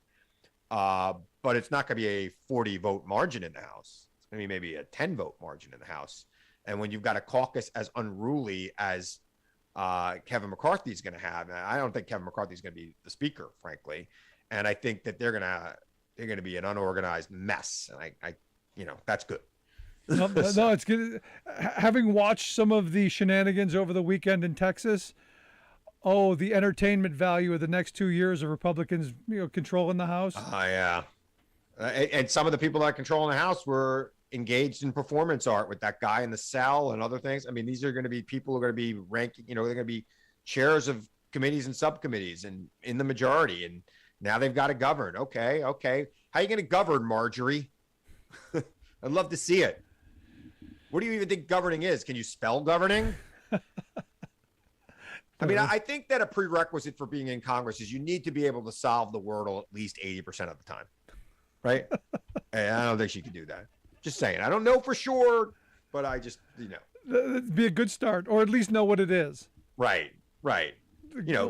But it's not going to be a 40 vote margin in the House. It's going to be maybe a 10 vote margin in the House. And when you've got a caucus as unruly as Kevin McCarthy is going to have. And I don't think Kevin McCarthy is going to be the speaker, frankly. And I think that they're going to be an unorganized mess. And I that's good. No, it's good. Having watched some of the shenanigans over the weekend in Texas, the entertainment value of the next 2 years of Republicans, controlling the House. Yeah. And some of the people that are controlling the House were engaged in performance art with that guy in the cell and other things. I mean, these are going to be people who are going to be ranking, they're going to be chairs of committees and subcommittees and in the majority. And now they've got to govern. Okay. How are you going to govern, Marjorie? I'd love to see it. What do you even think governing is? Can you spell governing? I mean, I think that a prerequisite for being in Congress is you need to be able to solve the Wordle at least 80% of the time. Right? And I don't think she can do that. Just saying. I don't know for sure, but I just, It'd be a good start, or at least know what it is. Right.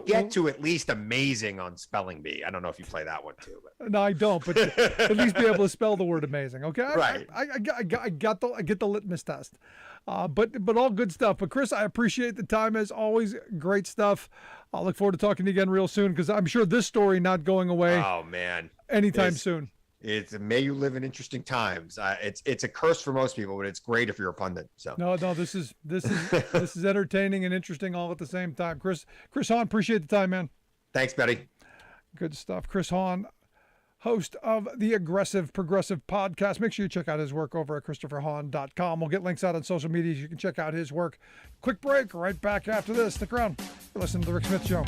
Get to at least amazing on spelling bee. I don't know if you play that one too. But. No, I don't, but at least be able to spell the word amazing. Okay. Right. I get the litmus test. But all good stuff. But Chris, I appreciate the time as always. Great stuff. I'll look forward to talking to you again real soon because I'm sure this story not going away. Oh man. Anytime soon. It's may you live in interesting times. It's a curse for most people, but it's great if you're a pundit. So No, this is this is entertaining and interesting all at the same time. Chris Hahn, appreciate the time, man. Thanks, Betty. Good stuff. Chris Hahn, host of the Aggressive Progressive podcast. Make sure you check out his work over at ChristopherHahn.com. We'll get links out on social media. You can check out his work. Quick break. Right back after this. Stick around. You're listening to The Rick Smith Show.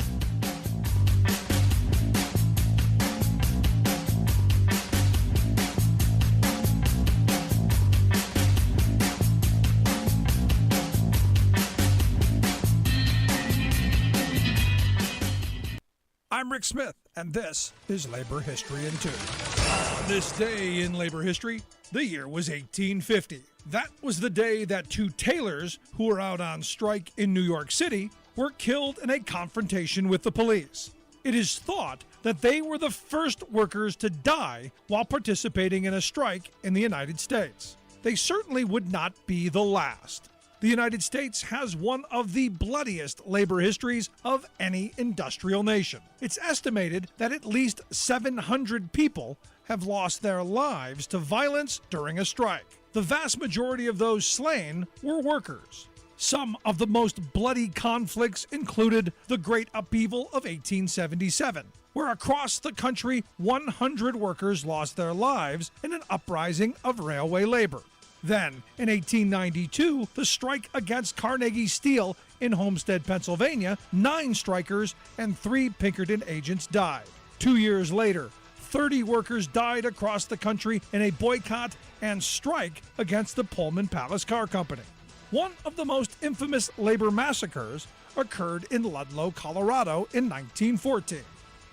I'm Rick Smith, and this is Labor History in 2. On this day in labor history, the year was 1850. That was the day that two tailors who were out on strike in New York City were killed in a confrontation with the police. It is thought that they were the first workers to die while participating in a strike in the United States. They certainly would not be the last. The United States has one of the bloodiest labor histories of any industrial nation. It's estimated that at least 700 people have lost their lives to violence during a strike. The vast majority of those slain were workers. Some of the most bloody conflicts included the Great Upheaval of 1877, where across the country 100 workers lost their lives in an uprising of railway labor. Then, in 1892, the strike against Carnegie Steel in Homestead, Pennsylvania, 9 strikers and 3 Pinkerton agents died. 2 years later, 30 workers died across the country in a boycott and strike against the Pullman Palace Car Company. One of the most infamous labor massacres occurred in Ludlow, Colorado in 1914.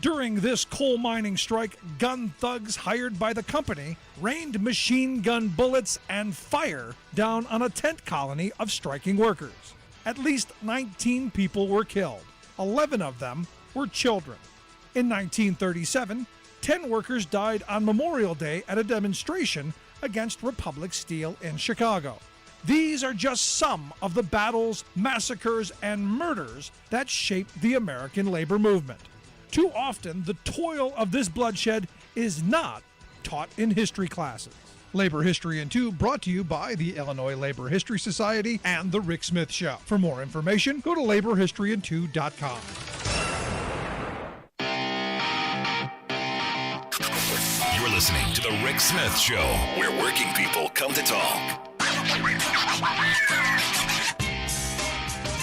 During this coal mining strike, gun thugs hired by the company rained machine gun bullets and fire down on a tent colony of striking workers. At least 19 people were killed. 11 of them were children. In 1937, 10 workers died on Memorial Day at a demonstration against Republic Steel in Chicago. These are just some of the battles, massacres, and murders that shaped the American labor movement. Too often, the toil of this bloodshed is not taught in history classes. Labor History in 2 brought to you by the Illinois Labor History Society and The Rick Smith Show. For more information, go to laborhistoryin2.com. You're listening to The Rick Smith Show, where working people come to talk.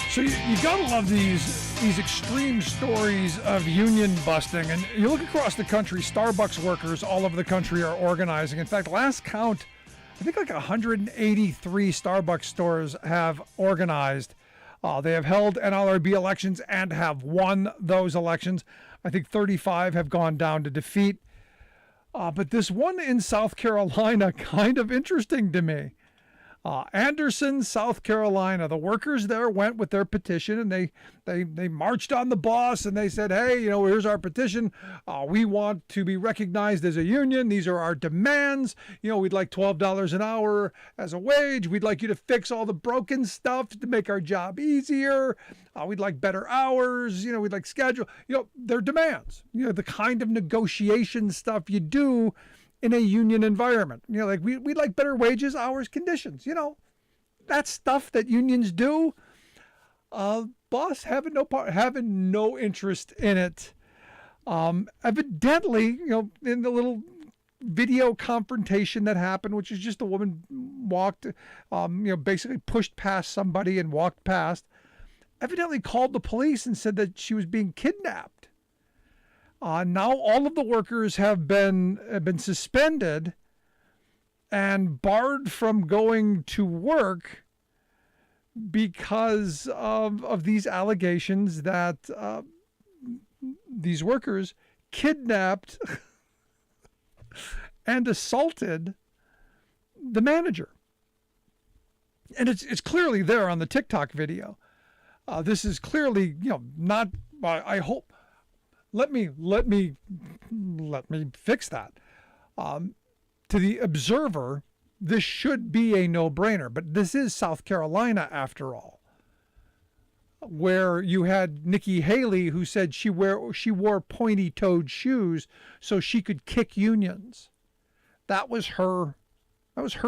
So you gotta love these extreme stories of union busting, and you look across the country, Starbucks workers all over the country are organizing. In fact, last count, I think like 183 Starbucks stores have organized. They have held NLRB elections and have won those elections. I think 35 have gone down to defeat. But this one in South Carolina, kind of interesting to me. Anderson, South Carolina. The workers there went with their petition, and they marched on the boss, and they said, hey, here's our petition. We want to be recognized as a union. These are our demands. We'd like $12 an hour as a wage. We'd like you to fix all the broken stuff to make our job easier. We'd like better hours. We'd like schedule. Their demands. The kind of negotiation stuff you do in a union environment. Like we'd like better wages, hours, conditions. That stuff that unions do. Boss having no interest in it. Evidently, in the little video confrontation that happened, which is just a woman walked, basically pushed past somebody and walked past, evidently called the police and said that she was being kidnapped. Now all of the workers have been suspended and barred from going to work because of these allegations that these workers kidnapped and assaulted the manager. And it's clearly there on the TikTok video. This is clearly, not. I hope. Let me fix that. To the observer, this should be a no-brainer, but this is South Carolina after all, where you had Nikki Haley who said she wore pointy-toed shoes so she could kick unions. That was her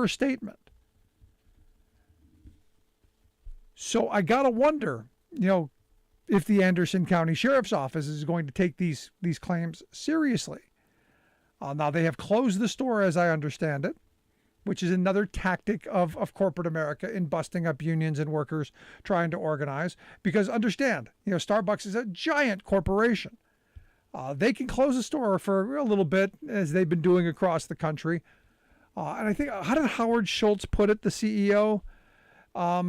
statement. So I got to wonder, if the Anderson County Sheriff's Office is going to take these claims seriously. Now, they have closed the store, as I understand it, which is another tactic of corporate America in busting up unions and workers trying to organize. Because understand, Starbucks is a giant corporation. They can close the store for a little bit, as they've been doing across the country. And I think, how did Howard Schultz put it, the CEO? How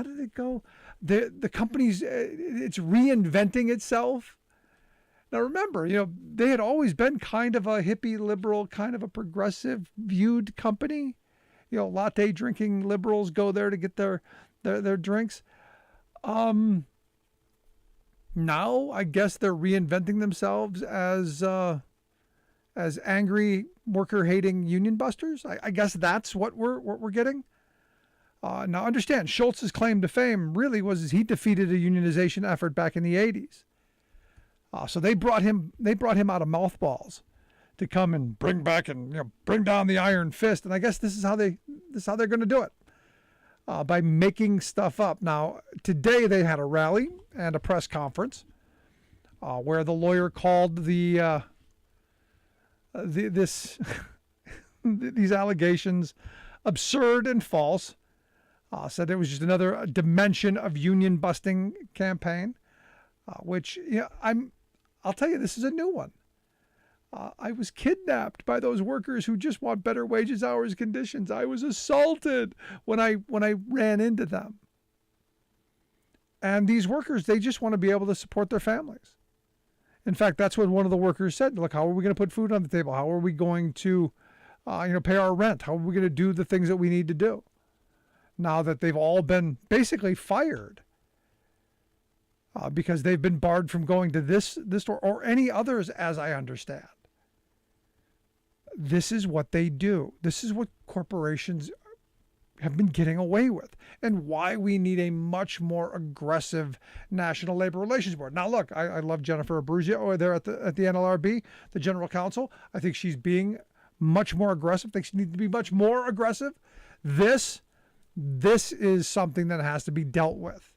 did it go? The company's, it's reinventing itself. Now remember, they had always been kind of a hippie liberal, kind of a progressive viewed company. Latte drinking liberals go there to get their drinks. Now I guess they're reinventing themselves as angry worker hating union busters. I guess that's what we're getting. Now understand, Schultz's claim to fame really was he defeated a unionization effort back in the 80s. So they brought him out of mothballs to come and bring back and bring down the iron fist. And I guess this is how they're going to do it, by making stuff up. Now today they had a rally and a press conference where the lawyer called these allegations absurd and false. Said it was just another dimension of union busting campaign, which I'll tell you, this is a new one. I was kidnapped by those workers who just want better wages, hours, conditions. I was assaulted when I ran into them. And these workers, they just want to be able to support their families. In fact, that's what one of the workers said. Look, how are we going to put food on the table? How are we going to, pay our rent? How are we going to do the things that we need to do? Now that they've all been basically fired because they've been barred from going to this store or any others, as I understand. This is what they do. This is what corporations have been getting away with, and why we need a much more aggressive National Labor Relations Board. Now, look, I love Jennifer Abruzzo over there at the NLRB, the General Counsel. I think she's being much more aggressive. I think she needs to be much more aggressive. This is something that has to be dealt with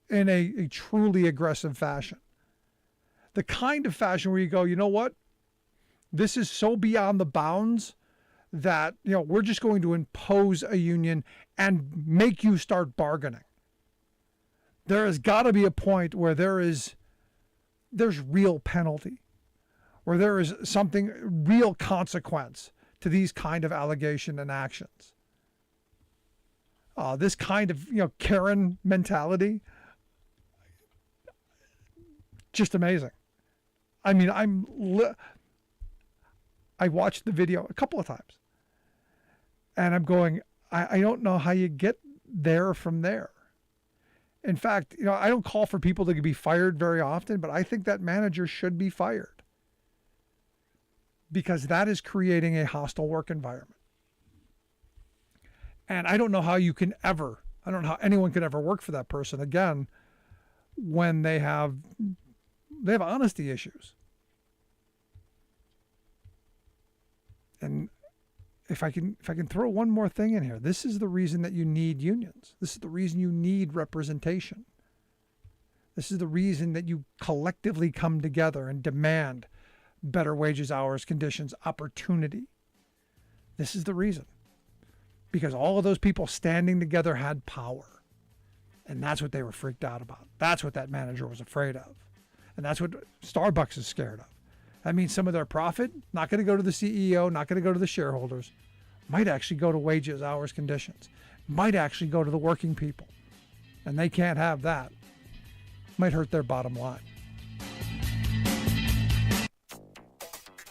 in a truly aggressive fashion. The kind of fashion where you go, you know what? This is so beyond the bounds that, we're just going to impose a union and make you start bargaining. There has got to be a point where there's real penalty, where there is something, real consequence to these kind of allegation and actions. This kind of, Karen mentality, just amazing. I mean, I watched the video a couple of times, and I'm going, I don't know how you get there from there. In fact, I don't call for people to be fired very often, but I think that manager should be fired, because that is creating a hostile work environment. And I don't know how I don't know how anyone could ever work for that person again when they have honesty issues. And if I can throw one more thing in here, this is the reason that you need unions. This is the reason you need representation. This is the reason that you collectively come together and demand better wages, hours, conditions, opportunity. This is the reason. Because all of those people standing together had power. And that's what they were freaked out about. That's what that manager was afraid of. And that's what Starbucks is scared of. That means some of their profit, not going to go to the CEO, not going to go to the shareholders, might actually go to wages, hours, conditions, might actually go to the working people. And they can't have that. Might hurt their bottom line.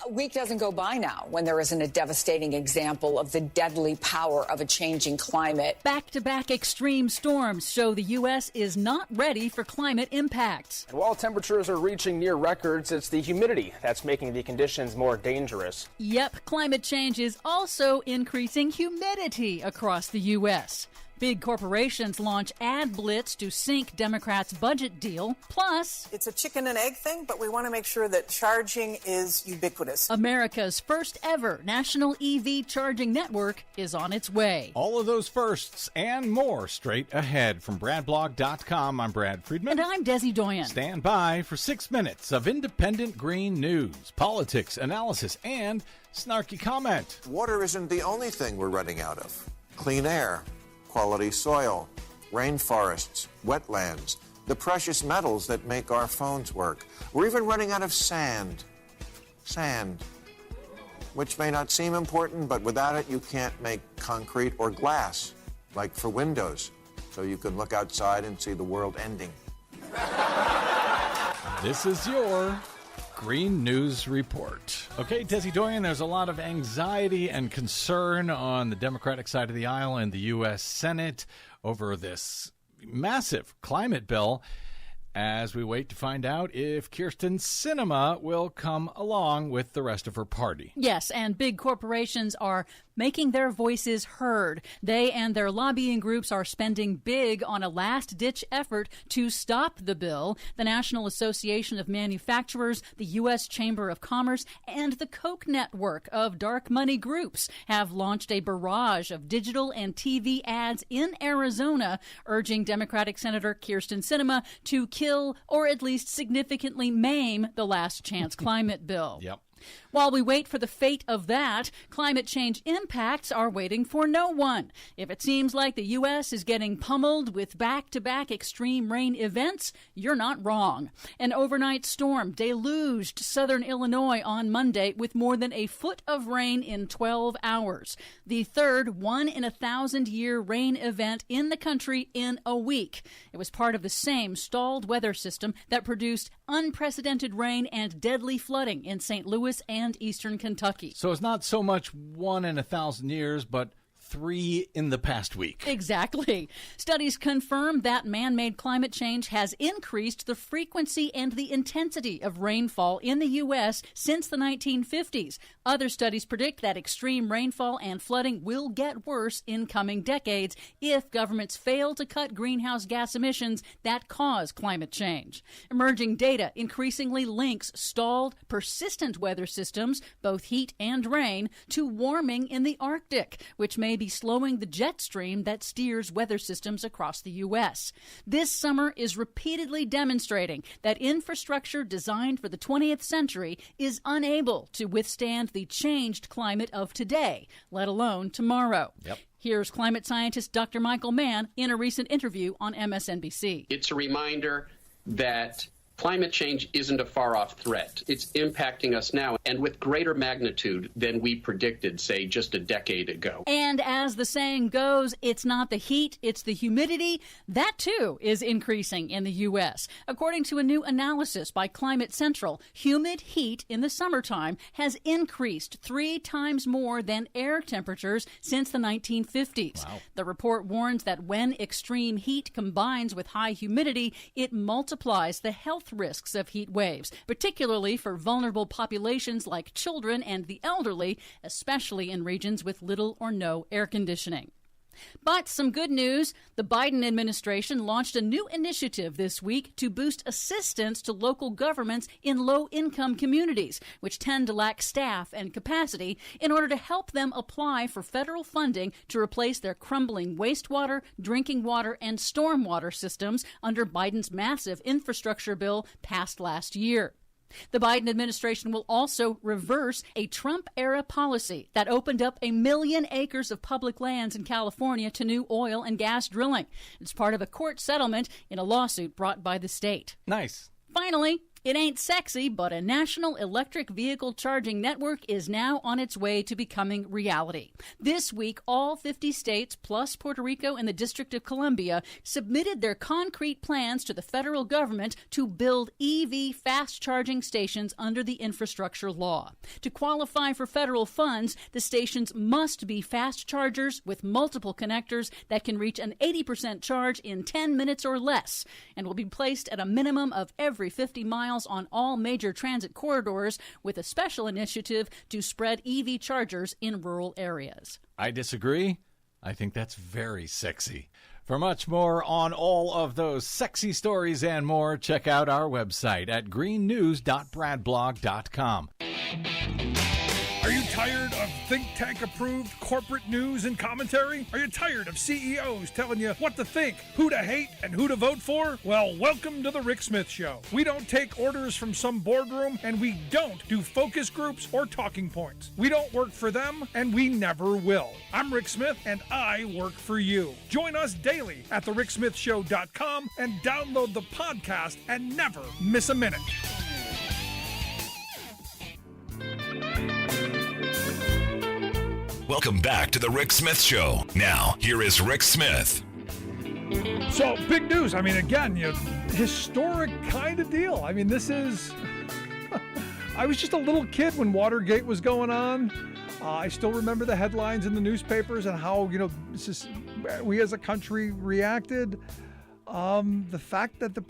A week doesn't go by now when there isn't a devastating example of the deadly power of a changing climate. Back-to-back extreme storms show the U.S. is not ready for climate impacts. And while temperatures are reaching near records, it's the humidity that's making the conditions more dangerous. Yep, climate change is also increasing humidity across the U.S. Big corporations launch ad blitz to sink Democrats' budget deal. Plus, it's a chicken and egg thing, but we want to make sure that charging is ubiquitous. America's first ever national EV charging network is on its way. All of those firsts and more straight ahead. From BradBlog.com, I'm Brad Friedman. And I'm Desi Doyen. Stand by for 6 minutes of independent green news, politics, analysis, and snarky comment. Water isn't the only thing we're running out of. Clean air, quality soil, rainforests, wetlands, the precious metals that make our phones work. We're even running out of sand. Sand. Which may not seem important, but without it you can't make concrete or glass, like for windows, so you can look outside and see the world ending. This is your Green News Report. Okay, Desi Doyen, there's a lot of anxiety and concern on the Democratic side of the aisle in the U.S. Senate over this massive climate bill as we wait to find out if Kyrsten Sinema will come along with the rest of her party. Yes, and big corporations are making their voices heard. They and their lobbying groups are spending big on a last-ditch effort to stop the bill. The National Association of Manufacturers, the U.S. Chamber of Commerce, and the Koch network of dark money groups have launched a barrage of digital and TV ads in Arizona, urging Democratic Senator Kyrsten Sinema to kill or at least significantly maim the Last Chance climate bill. Yep. While we wait for the fate of that, climate change impacts are waiting for no one. If it seems like the U.S. is getting pummeled with back-to-back extreme rain events, you're not wrong. An overnight storm deluged southern Illinois on Monday with more than a foot of rain in 12 hours. The third 1-in-1,000-year rain event in the country in a week. It was part of the same stalled weather system that produced unprecedented rain and deadly flooding in St. Louis and eastern Kentucky. So it's not so much 1 in 1,000 years, but 3 in the past week. Exactly. Studies confirm that man-made climate change has increased the frequency and the intensity of rainfall in the U.S. since the 1950s. Other studies predict that extreme rainfall and flooding will get worse in coming decades if governments fail to cut greenhouse gas emissions that cause climate change. Emerging data increasingly links stalled, persistent weather systems, both heat and rain, to warming in the Arctic, which may be slowing the jet stream that steers weather systems across the U.S. This summer is repeatedly demonstrating that infrastructure designed for the 20th century is unable to withstand the changed climate of today, let alone tomorrow. Yep. Here's climate scientist Dr. Michael Mann in a recent interview on MSNBC. It's a reminder that climate change isn't a far-off threat. It's impacting us now, and with greater magnitude than we predicted, say, just a decade ago. And as the saying goes, it's not the heat, it's the humidity. That, too, is increasing in the U.S. According to a new analysis by Climate Central, humid heat in the summertime has increased 3 times more than air temperatures since the 1950s. Wow. The report warns that when extreme heat combines with high humidity, it multiplies the health risks of heat waves, particularly for vulnerable populations like children and the elderly, especially in regions with little or no air conditioning. But some good news. The Biden administration launched a new initiative this week to boost assistance to local governments in low-income communities, which tend to lack staff and capacity, in order to help them apply for federal funding to replace their crumbling wastewater, drinking water, and stormwater systems under Biden's massive infrastructure bill passed last year. The Biden administration will also reverse a Trump-era policy that opened up 1 million acres of public lands in California to new oil and gas drilling. It's part of a court settlement in a lawsuit brought by the state. Nice. Finally, it ain't sexy, but a national electric vehicle charging network is now on its way to becoming reality. This week, all 50 states, plus Puerto Rico and the District of Columbia, submitted their concrete plans to the federal government to build EV fast charging stations under the infrastructure law. To qualify for federal funds, the stations must be fast chargers with multiple connectors that can reach an 80% charge in 10 minutes or less, and will be placed at a minimum of every 50 miles on all major transit corridors, with a special initiative to spread EV chargers in rural areas. I disagree. I think that's very sexy. For much more on all of those sexy stories and more, check out our website at greennews.bradblog.com. Are you tired of think tank approved corporate news and commentary? Are you tired of CEOs telling you what to think, who to hate, and who to vote for? Well, welcome to the Rick Smith Show. We don't take orders from some boardroom, and we don't do focus groups or talking points. We don't work for them, and we never will. I'm Rick Smith, and I work for you. Join us daily at thericksmithshow.com and download the podcast and never miss a minute. Welcome back to the Rick Smith Show. Now, here is Rick Smith. So, big news. I mean, again, historic kind of deal. I mean, this is... I was just a little kid when Watergate was going on. I still remember the headlines in the newspapers and how, we as a country reacted. The fact that the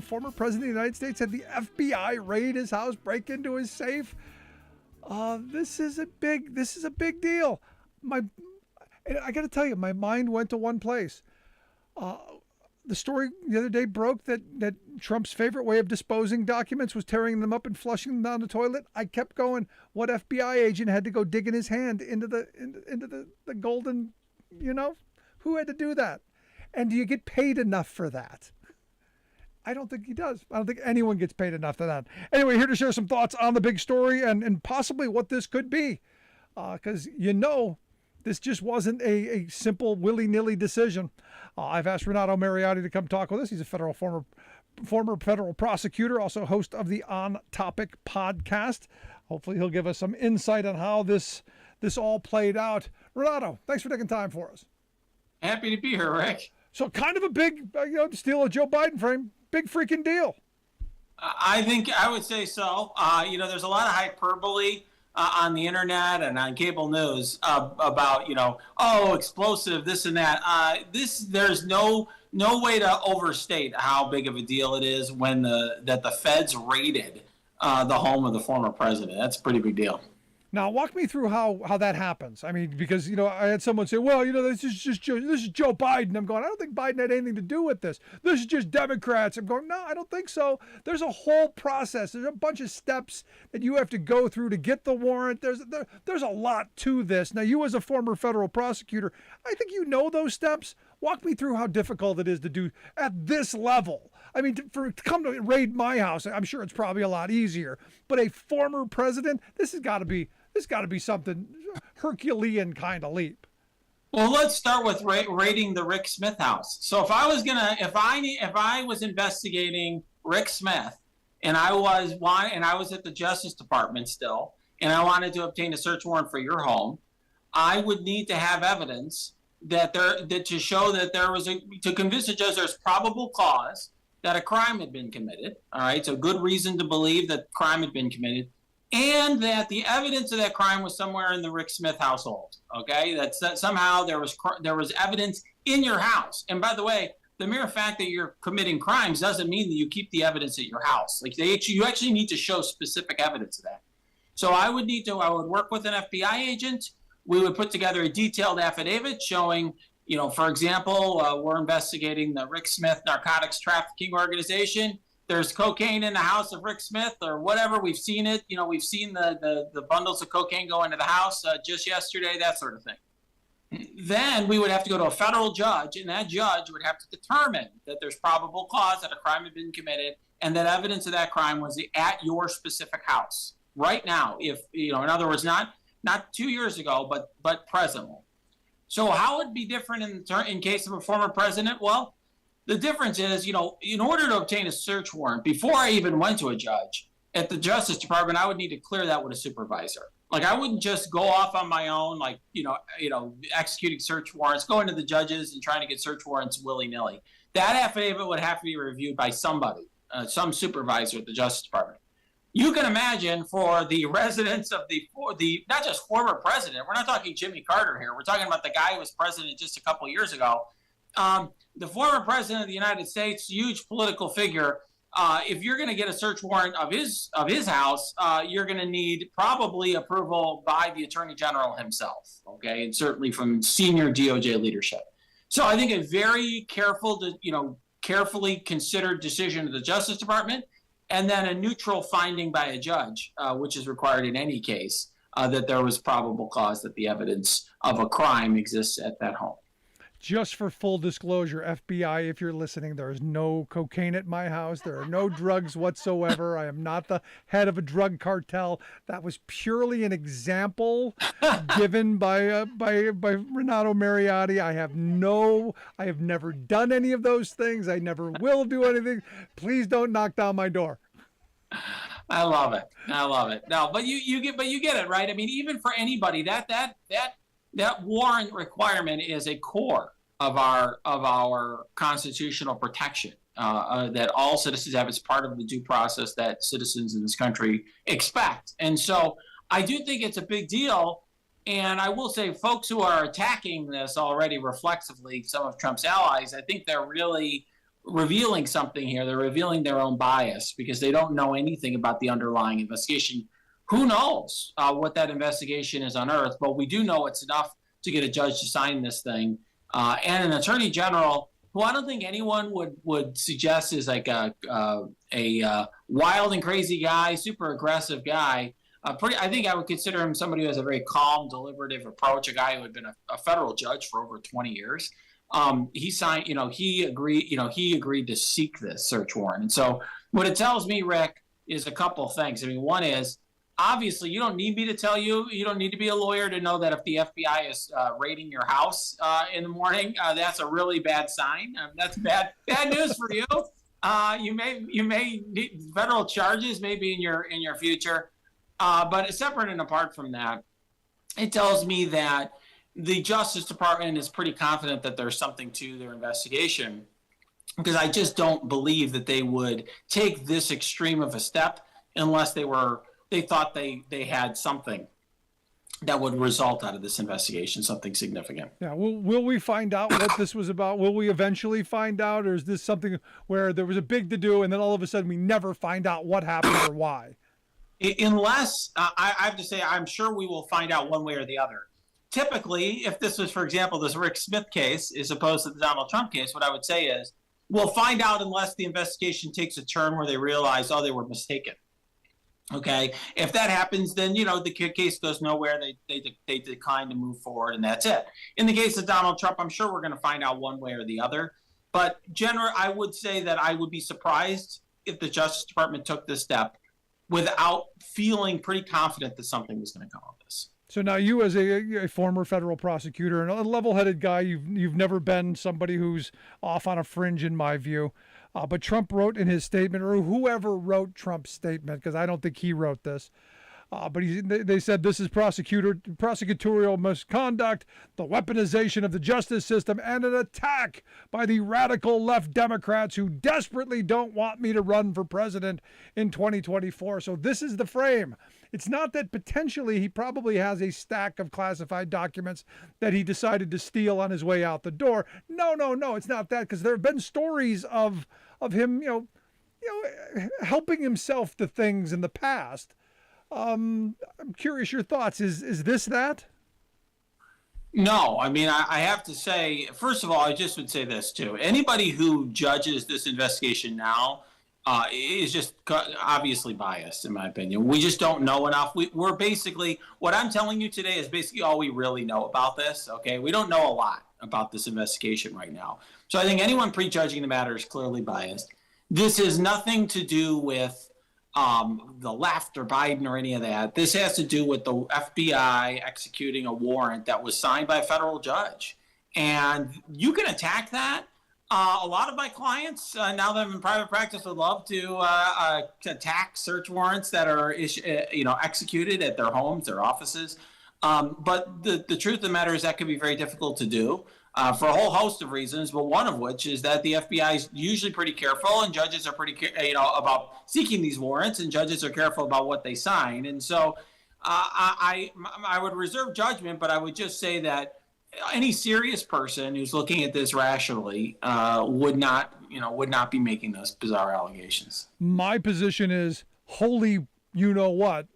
former president of the United States, had the FBI raid his house, break into his safe. This is a big deal. I got to tell you, my mind went to one place. The story the other day broke that Trump's favorite way of disposing documents was tearing them up and flushing them down the toilet. I kept going. What FBI agent had to go digging his hand into the golden, who had to do that? And do you get paid enough for that? I don't think he does. I don't think anyone gets paid enough for that. Anyway, here to share some thoughts on the big story and possibly what this could be. Because this just wasn't a simple willy-nilly decision. I've asked Renato Mariotti to come talk with us. He's a former federal prosecutor, also host of the On Topic podcast. Hopefully he'll give us some insight on how this all played out. Renato, thanks for taking time for us. Happy to be here, Rick. So kind of a big, steal a Joe Biden frame. Big freaking deal. I would say so. There's a lot of hyperbole on the internet and on cable news about, explosive, this and that. There's no way to overstate how big of a deal it is when the feds raided the home of the former president. That's a pretty big deal. Now, walk me through how that happens. I mean, because, I had someone say, well, this is Joe Biden. I'm going, I don't think Biden had anything to do with this. This is just Democrats. I'm going, no, I don't think so. There's a whole process. There's a bunch of steps that you have to go through to get the warrant. There's a lot to this. Now, you as a former federal prosecutor, I think you know those steps. Walk me through how difficult it is to do at this level. I mean, to come to raid my house, I'm sure it's probably a lot easier. But a former president, this has got to be something Herculean kind of leap. Well, let's start with raiding the Rick Smith house. So if I was investigating Rick Smith, and I was at the Justice Department still, and I wanted to obtain a search warrant for your home, I would need to have evidence to show that to convince the judge there's probable cause that a crime had been committed. All right, so good reason to believe that crime had been committed. And that the evidence of that crime was somewhere in the Rick Smith household. Okay, that somehow there was evidence in your house. And by the way, the mere fact that you're committing crimes doesn't mean that you keep the evidence at your house. Like you actually need to show specific evidence of that. So I would work with an FBI agent. We would put together a detailed affidavit showing, for example, we're investigating the Rick Smith narcotics trafficking organization. There's cocaine in the house of Rick Smith or whatever. We've seen it. We've seen the bundles of cocaine go into the house just yesterday, that sort of thing. Then we would have to go to a federal judge, and that judge would have to determine that there's probable cause that a crime had been committed and that evidence of that crime was at your specific house right now. If, in other words, not 2 years ago, but presently. So how would it be different in case of a former president? Well, the difference is, in order to obtain a search warrant, before I even went to a judge at the Justice Department, I would need to clear that with a supervisor. Like, I wouldn't just go off on my own, like, executing search warrants, going to the judges and trying to get search warrants willy-nilly. That affidavit would have to be reviewed by somebody, some supervisor at the Justice Department. You can imagine for the residents of the not just former president, we're not talking Jimmy Carter here. We're talking about the guy who was president just a couple of years ago. The former president of the United States, huge political figure, if you're going to get a search warrant of his house, you're going to need probably approval by the Attorney General himself, okay, and certainly from senior DOJ leadership. So I think a very carefully considered decision of the Justice Department, and then a neutral finding by a judge, which is required in any case, that there was probable cause that the evidence of a crime exists at that home. Just for full disclosure, FBI, if you're listening, there is no cocaine at my house. There are no drugs whatsoever. I am not the head of a drug cartel. That was purely an example given by Renato Mariotti. I have never done any of those things. I never will do anything. Please don't knock down my door. I love it. No, but you get it, right? I mean, even for anybody, that warrant requirement is a core of our constitutional protection that all citizens have as part of the due process that citizens in this country expect. And so I do think it's a big deal. And I will say, folks who are attacking this already reflexively, some of Trump's allies, I think they're really revealing something here. They're revealing their own bias because they don't know anything about the underlying investigation. Who knows what that investigation is unearthed, but we do know it's enough to get a judge to sign this thing. And an attorney general who I don't think anyone would suggest is like a wild and crazy guy, super aggressive guy. I think I would consider him somebody who has a very calm, deliberative approach, a guy who had been a federal judge for over 20 years. He signed, he agreed to seek this search warrant. And so what it tells me, Rick, is a couple of things. I mean, one is, obviously, you don't need me to tell you. You don't need to be a lawyer to know that if the FBI is raiding your house in the morning, that's a really bad sign. That's bad news for you. You may need federal charges maybe in your future. But separate and apart from that, it tells me that the Justice Department is pretty confident that there's something to their investigation, because I just don't believe that they would take this extreme of a step unless they thought they had something that would result out of this investigation, something significant. Yeah. Will we find out what this was about? Will we eventually find out? Or is this something where there was a big to-do and then all of a sudden we never find out what happened or why? Unless, I have to say, I'm sure we will find out one way or the other. Typically, if this was, for example, this Rick Smith case as opposed to the Donald Trump case, what I would say is we'll find out unless the investigation takes a turn where they realize, they were mistaken. Okay, if that happens, then the case goes nowhere. They decline to move forward, and that's it. In the case of Donald Trump, I'm sure we're going to find out one way or the other. But I would say that I would be surprised if the Justice Department took this step without feeling pretty confident that something was going to come of this. So now you, as a former federal prosecutor and a level-headed guy, you've never been somebody who's off on a fringe, in my view. But Trump wrote in his statement, or whoever wrote Trump's statement, because I don't think he wrote this, but they said this is prosecutorial misconduct, the weaponization of the justice system, and an attack by the radical left Democrats who desperately don't want me to run for president in 2024. So this is the frame. It's not that potentially he probably has a stack of classified documents that he decided to steal on his way out the door. No, it's not that, because there have been stories of him, helping himself to things in the past. I'm curious your thoughts. Is this that? No, I mean, I have to say, first of all, I just would say this too. Anybody who judges this investigation now is just obviously biased, in my opinion. We just don't know enough. We're basically, what I'm telling you today is basically all we really know about this, okay? We don't know a lot about this investigation right now. So I think anyone prejudging the matter is clearly biased. This has nothing to do with the left or Biden or any of that. This has to do with the FBI executing a warrant that was signed by a federal judge. And you can attack that. A lot of my clients, now that I'm in private practice, would love to attack search warrants that are executed at their homes, their offices. But the truth of the matter is that can be very difficult to do for a whole host of reasons, but one of which is that the FBI is usually pretty careful, and judges are pretty about seeking these warrants, and judges are careful about what they sign. And so I would reserve judgment, but I would just say that any serious person who's looking at this rationally would not be making those bizarre allegations. My position is, holy, you know what?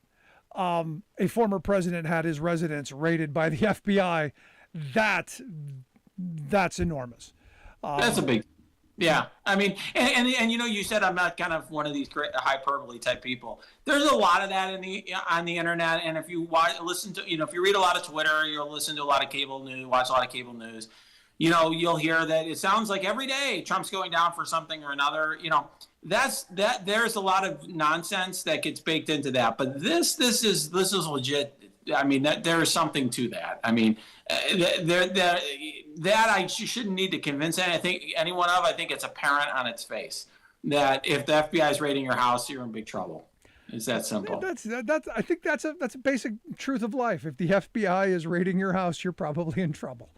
A former president had his residence raided by the FBI. That's enormous. That's a big. Yeah, I mean, and you said I'm not kind of one of these hyperbole type people. There's a lot of that on the internet, and if you if you read a lot of Twitter, you'll listen to a lot of cable news, watch a lot of cable news. You'll hear that it sounds like every day Trump's going down for something or another. There's a lot of nonsense that gets baked into that, but this is legit. I mean, there is something to that. I mean, you shouldn't need to convince anyone of. I think it's apparent on its face that if the FBI is raiding your house, you're in big trouble. It's that simple. I think that's a basic truth of life. If the FBI is raiding your house, you're probably in trouble.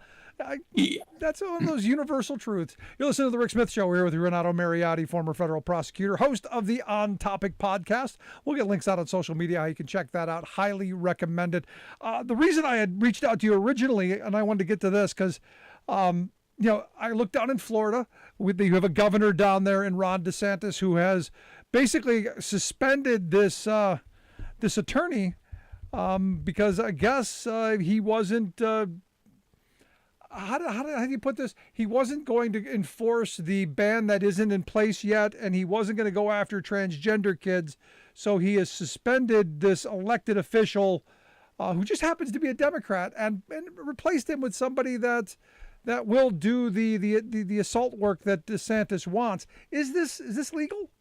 That's one of those universal truths. You're listening to The Rick Smith Show. We're here with Renato Mariotti, former federal prosecutor, host of the On Topic podcast. We'll get links out on social media. You can check that out. Highly recommended. The reason I had reached out to you originally, and I wanted to get to this because, I looked down in Florida. You have a governor down there in Ron DeSantis who has basically suspended this attorney because I guess he wasn't... How do you put this? He wasn't going to enforce the ban that isn't in place yet, and he wasn't going to go after transgender kids. So he has suspended this elected official who just happens to be a Democrat and replaced him with somebody that will do the assault work that DeSantis wants. Is this legal?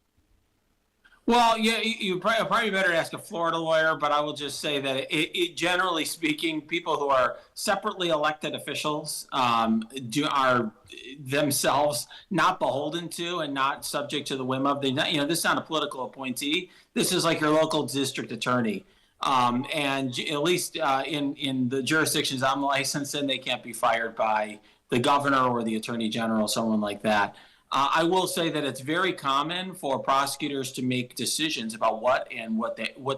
Well, yeah, you probably better ask a Florida lawyer, but I will just say that it generally speaking, people who are separately elected officials are themselves not beholden to and not subject to the whim of this is not a political appointee. This is like your local district attorney. And at least in the jurisdictions I'm licensed in, they can't be fired by the governor or the attorney general, someone like that. I will say that it's very common for prosecutors to make decisions about what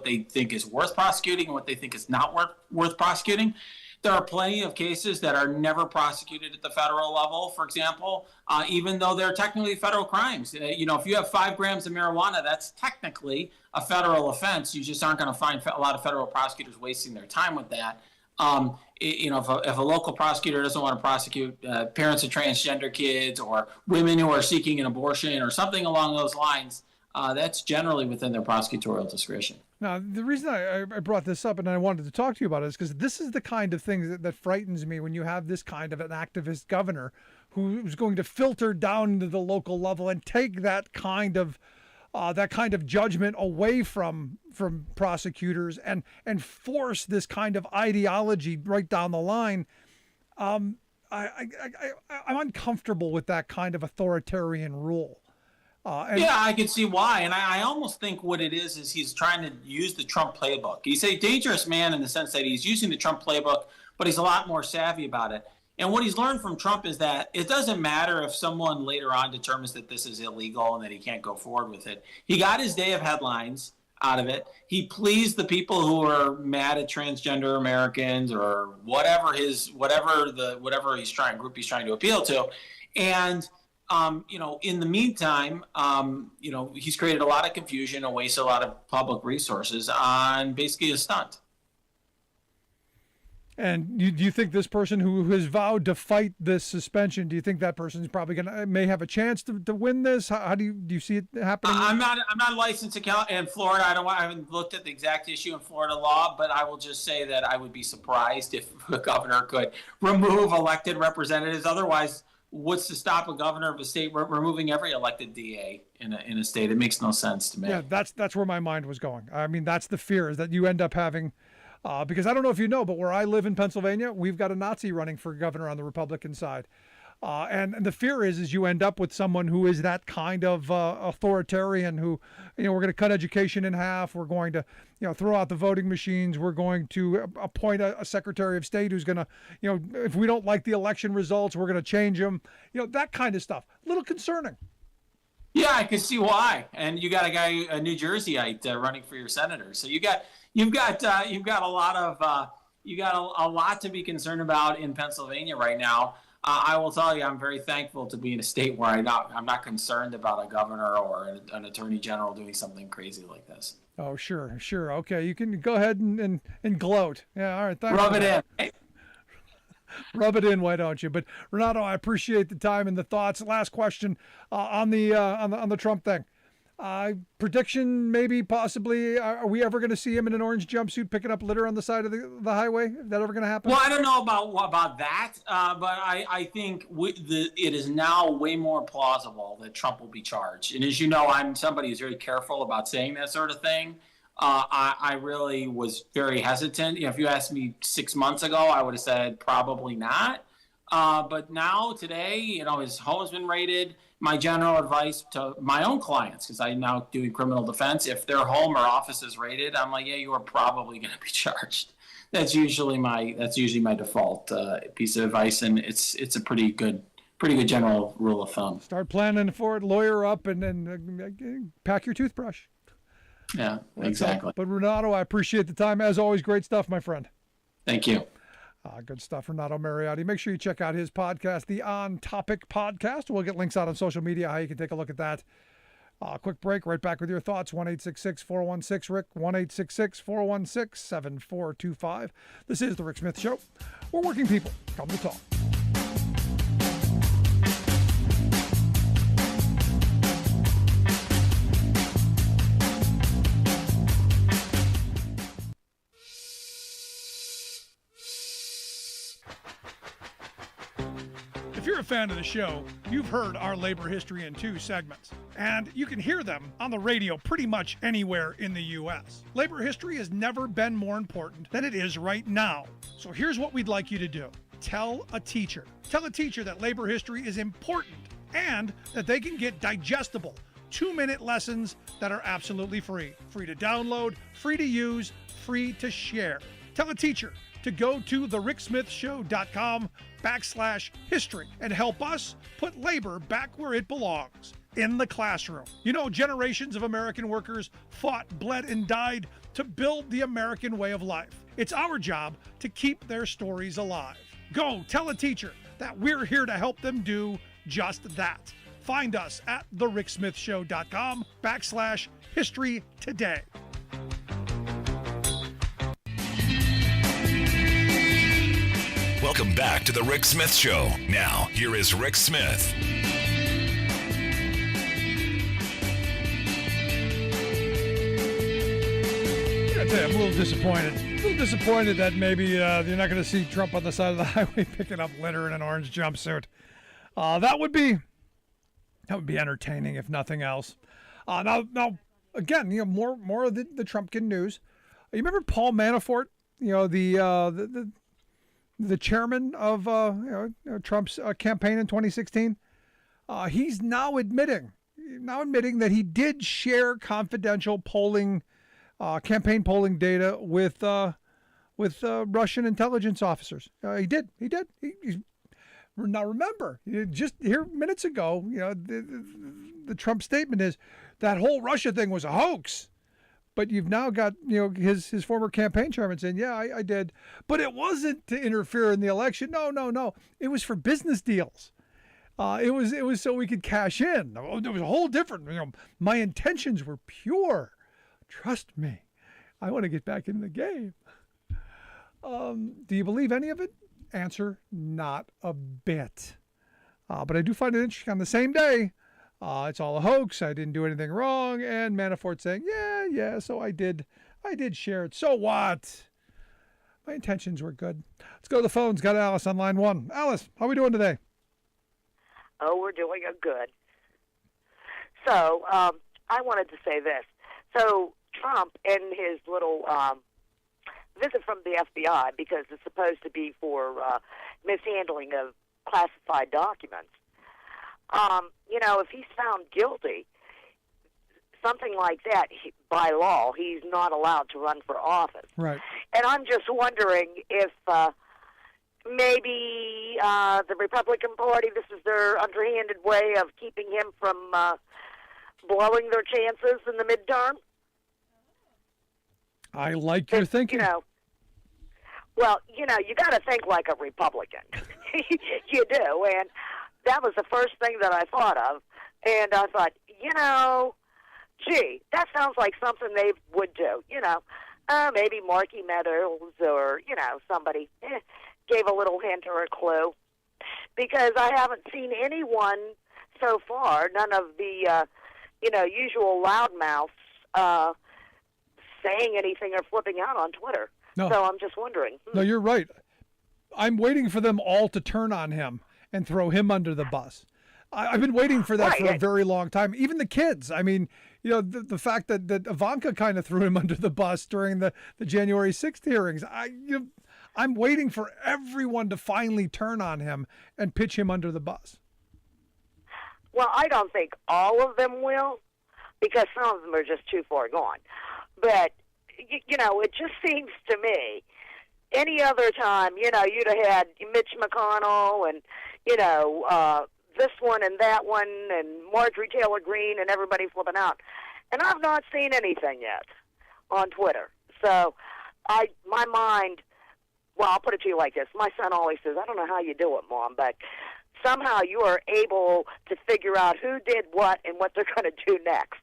they think is worth prosecuting and what they think is not worth prosecuting. There are plenty of cases that are never prosecuted at the federal level, for example, even though they're technically federal crimes. If you have 5 grams of marijuana, that's technically a federal offense. You just aren't going to find a lot of federal prosecutors wasting their time with that. If a local prosecutor doesn't want to prosecute parents of transgender kids or women who are seeking an abortion or something along those lines, that's generally within their prosecutorial discretion. Now, the reason I brought this up and I wanted to talk to you about it is because this is the kind of thing that frightens me when you have this kind of an activist governor who's going to filter down to the local level and take that kind of judgment away from prosecutors and force this kind of ideology right down the line. I'm uncomfortable with that kind of authoritarian rule. I can see why. And I almost think what it is he's trying to use the Trump playbook. He's a dangerous man in the sense that he's using the Trump playbook, but he's a lot more savvy about it. And what he's learned from Trump is that it doesn't matter if someone later on determines that this is illegal and that he can't go forward with it. He got his day of headlines out of it. He pleased the people who are mad at transgender Americans or whatever he's trying to appeal to. And in the meantime, he's created a lot of confusion and wasted a lot of public resources on basically a stunt. And do you think this person who has vowed to fight this suspension, do you think that person is probably may have a chance to win this? How do you see it happening? I'm not licensed in Florida. I haven't looked at the exact issue in Florida law, but I will just say that I would be surprised if a governor could remove elected representatives. Otherwise, what's to stop a governor of a state removing every elected DA in a state? It makes no sense to me. Yeah, that's where my mind was going. I mean, that's the fear, is that you end up having. Because I don't know if you know, but where I live in Pennsylvania, we've got a Nazi running for governor on the Republican side. And the fear is you end up with someone who is that kind of authoritarian who, we're going to cut education in half. We're going to, throw out the voting machines. We're going to appoint a Secretary of State who's going to, if we don't like the election results, we're going to change them. That kind of stuff. A little concerning. Yeah, I can see why. And you got a New Jerseyite running for your senator. So you've got a lot of you got a lot to be concerned about in Pennsylvania right now. I will tell you, I'm very thankful to be in a state where I'm not concerned about a governor or an attorney general doing something crazy like this. Oh, sure. Okay, you can go ahead and gloat. Yeah, all right. Thanks. Rub it in. Rub it in, why don't you? But Renato, I appreciate the time and the thoughts. Last question on the Trump thing. Prediction, maybe, possibly, are we ever going to see him in an orange jumpsuit picking up litter on the side of the highway? Is that ever going to happen? Well, I don't know about that, but I think it is now way more plausible that Trump will be charged. And as you know, I'm somebody who's very careful about saying that sort of thing. I really was very hesitant. If you asked me 6 months ago, I would have said probably not. But now, today, his home's been raided. My general advice to my own clients, because I'm now doing criminal defense, if their home or office is raided, I'm like, yeah, you are probably going to be charged. That's usually my default piece of advice, and it's a pretty good general rule of thumb. Start planning for it, lawyer up, and then pack your toothbrush. Yeah, exactly. But Renato, I appreciate the time. As always, great stuff, my friend. Thank you. Good stuff, Renato Mariotti. Make sure you check out his podcast, the On Topic Podcast. We'll get links out on social media, how you can take a look at that. Quick break, right back with your thoughts. 1-866-416-RICK, 1-866-416-7425. This is The Rick Smith Show, where working people come to talk. If you're a fan of the show, you've heard our labor history in 2 segments, and you can hear them on the radio pretty much anywhere in the U.S. Labor history has never been more important than it is right now. So here's what we'd like you to do. Tell a teacher. Tell a teacher that labor history is important and that they can get digestible 2-minute lessons that are absolutely free. Free to download, free to use, free to share. Tell a teacher to go to thericksmithshow.com/history and help us put labor back where it belongs, in the classroom. Generations of American workers fought, bled, and died to build the American way of life. It's our job to keep their stories alive. Go tell a teacher that we're here to help them do just that. Find us at thericksmithshow.com/history today. Welcome back to the Rick Smith Show. Now, here is Rick Smith. I tell you, I'm a little disappointed that maybe you're not going to see Trump on the side of the highway picking up litter in an orange jumpsuit. That would be entertaining, if nothing else. Now again, more of the Trumpkin news. You remember Paul Manafort? The chairman of Trump's campaign in 2016. He's now admitting that he did share confidential polling, campaign polling data with Russian intelligence officers. He did. Now remember, just here minutes ago, the Trump statement is that whole Russia thing was a hoax. But you've now got, his former campaign chairman saying, yeah, I did. But it wasn't to interfere in the election. No. It was for business deals. It was so we could cash in. It was a whole different, my intentions were pure. Trust me. I want to get back in the game. Do you believe any of it? Answer, not a bit. But I do find it interesting on the same day. It's all a hoax. I didn't do anything wrong. And Manafort saying, yeah, so I did share it. So what? My intentions were good. Let's go to the phones. Got Alice on line 1. Alice, how are we doing today? Oh, we're doing good. So I wanted to say this. So Trump and his little visit from the FBI, because it's supposed to be for mishandling of classified documents. If he's found guilty, something like that, by law, he's not allowed to run for office. Right. And I'm just wondering if maybe the Republican Party, this is their underhanded way of keeping him from blowing their chances in the midterm. I like your thinking. Well, you got to think like a Republican. You do, and that was the first thing that I thought of. And I thought, gee, that sounds like something they would do. Maybe Marky Meadows or, somebody gave a little hint or a clue. Because I haven't seen anyone so far, none of the, usual loudmouths saying anything or flipping out on Twitter. No. So I'm just wondering. No, you're right. I'm waiting for them all to turn on him and throw him under the bus. I've been waiting for that for a very long time. Even the kids. I mean, the fact that Ivanka kind of threw him under the bus during the January 6th hearings. I'm waiting for everyone to finally turn on him and pitch him under the bus. Well, I don't think all of them will, because some of them are just too far gone. But, it just seems to me, any other time, you'd have had Mitch McConnell and, this one and that one and Marjorie Taylor Greene and everybody flipping out. And I've not seen anything yet on Twitter. So my mind, well, I'll put it to you like this. My son always says, I don't know how you do it, Mom, but somehow you are able to figure out who did what and what they're going to do next.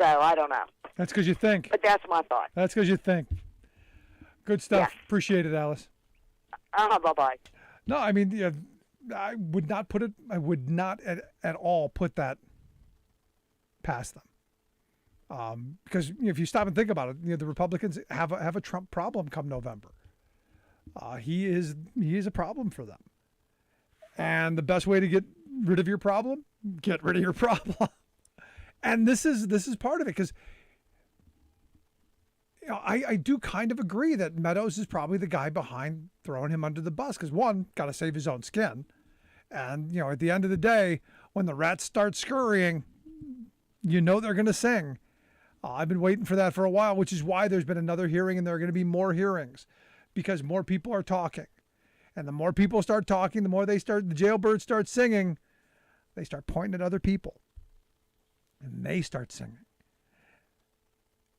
So I don't know. That's because you think. But that's my thought. That's because you think. Good stuff. Yes. Appreciate it, Alice. Bye-bye. No, I mean, I would not at all put that past them. Because if you stop and think about it, the Republicans have a Trump problem come November. He is a problem for them. And the best way to get rid of your problem, get rid of your problem. And this is part of it, because I do kind of agree that Meadows is probably the guy behind throwing him under the bus, because one, got to save his own skin. And, at the end of the day, when the rats start scurrying, they're going to sing. I've been waiting for that for a while, which is why there's been another hearing, and there are going to be more hearings, because more people are talking. And the more people start talking, the more the jailbirds start singing, they start pointing at other people. And they start singing.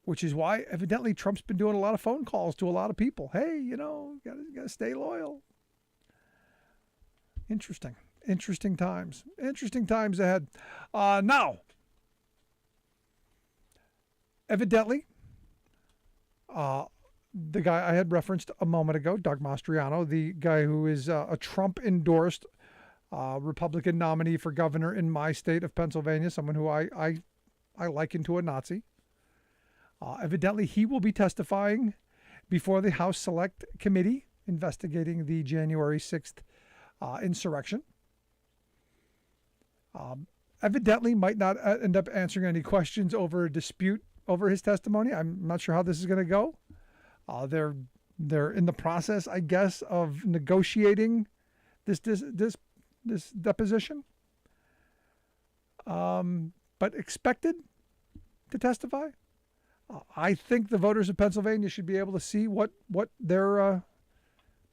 Which is why, evidently, Trump's been doing a lot of phone calls to a lot of people. Hey, gotta stay loyal. Interesting times. Interesting times ahead. Now, evidently, the guy I had referenced a moment ago, Doug Mastriano, the guy who is a Trump-endorsed Republican nominee for governor in my state of Pennsylvania, someone who I liken to a Nazi. Evidently, he will be testifying before the House Select Committee investigating the January 6th insurrection. Evidently, might not end up answering any questions over a dispute over his testimony. I'm not sure how this is going to go. They're in the process, I guess, of negotiating this deposition. But expected to testify. I think the voters of Pennsylvania should be able to see what their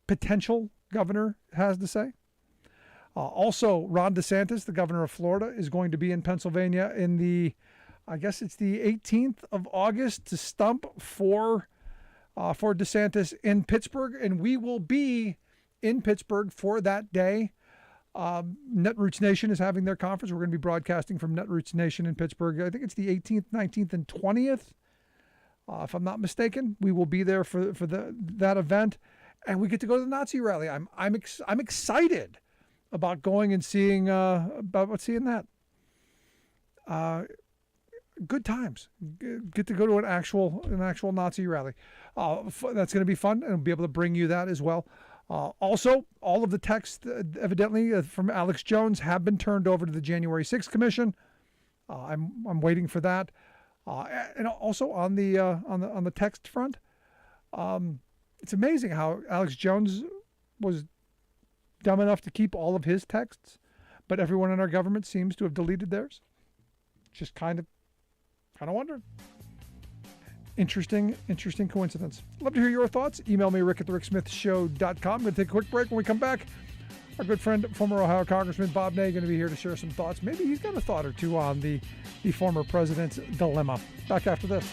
potential governor has to say. Also, Ron DeSantis, the governor of Florida, is going to be in Pennsylvania in I guess it's the 18th of August to stump for DeSantis in Pittsburgh, and we will be in Pittsburgh for that day. Netroots Nation is having their conference. We're going to be broadcasting from Netroots Nation in Pittsburgh. I think it's the 18th, 19th, and 20th. If I'm not mistaken, we will be there for that event, and we get to go to the Nazi rally. I'm excited about going and seeing that. Good times. Get to go to an actual Nazi rally. That's going to be fun, and we'll be able to bring you that as well. Also, all of the texts, evidently from Alex Jones, have been turned over to the January 6th Commission. I'm waiting for that. And also on the text front, it's amazing how Alex Jones was dumb enough to keep all of his texts, but everyone in our government seems to have deleted theirs. Just kind of wondering. Interesting coincidence. Love to hear your thoughts. Email me, rick@thericksmithshow.com. I'm going to take a quick break. When we come back, our good friend, former Ohio Congressman Bob Ney, going to be here to share some thoughts. Maybe he's got a thought or two on the former president's dilemma. Back after this.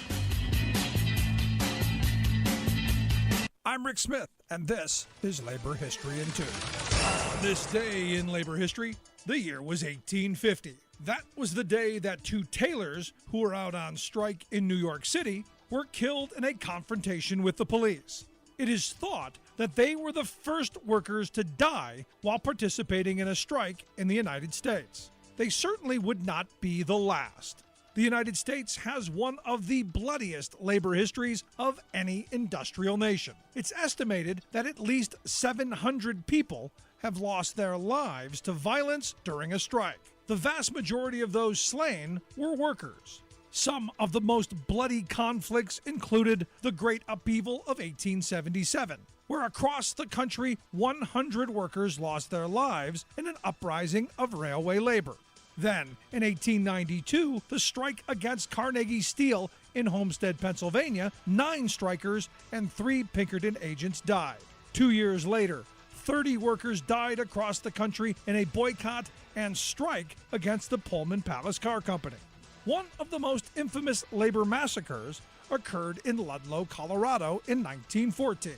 I'm I'm Rick Smith, and this is Labor History in 2. On this day in labor history, the year was 1850. That was the day that two tailors who were out on strike in New York City were killed in a confrontation with the police. It is thought that they were the first workers to die while participating in a strike in the United States. They certainly would not be the last. The United States has one of the bloodiest labor histories of any industrial nation. It's estimated that at least 700 people have lost their lives to violence during a strike. The vast majority of those slain were workers. Some of the most bloody conflicts included the Great Upheaval of 1877, where across the country 100 workers lost their lives in an uprising of railway labor. Then, in 1892, the strike against Carnegie Steel in Homestead, Pennsylvania, 9 strikers and 3 Pinkerton agents died. 2 years later, 30 workers died across the country in a boycott and strike against the Pullman Palace Car Company. One of the most infamous labor massacres occurred in Ludlow, Colorado in 1914.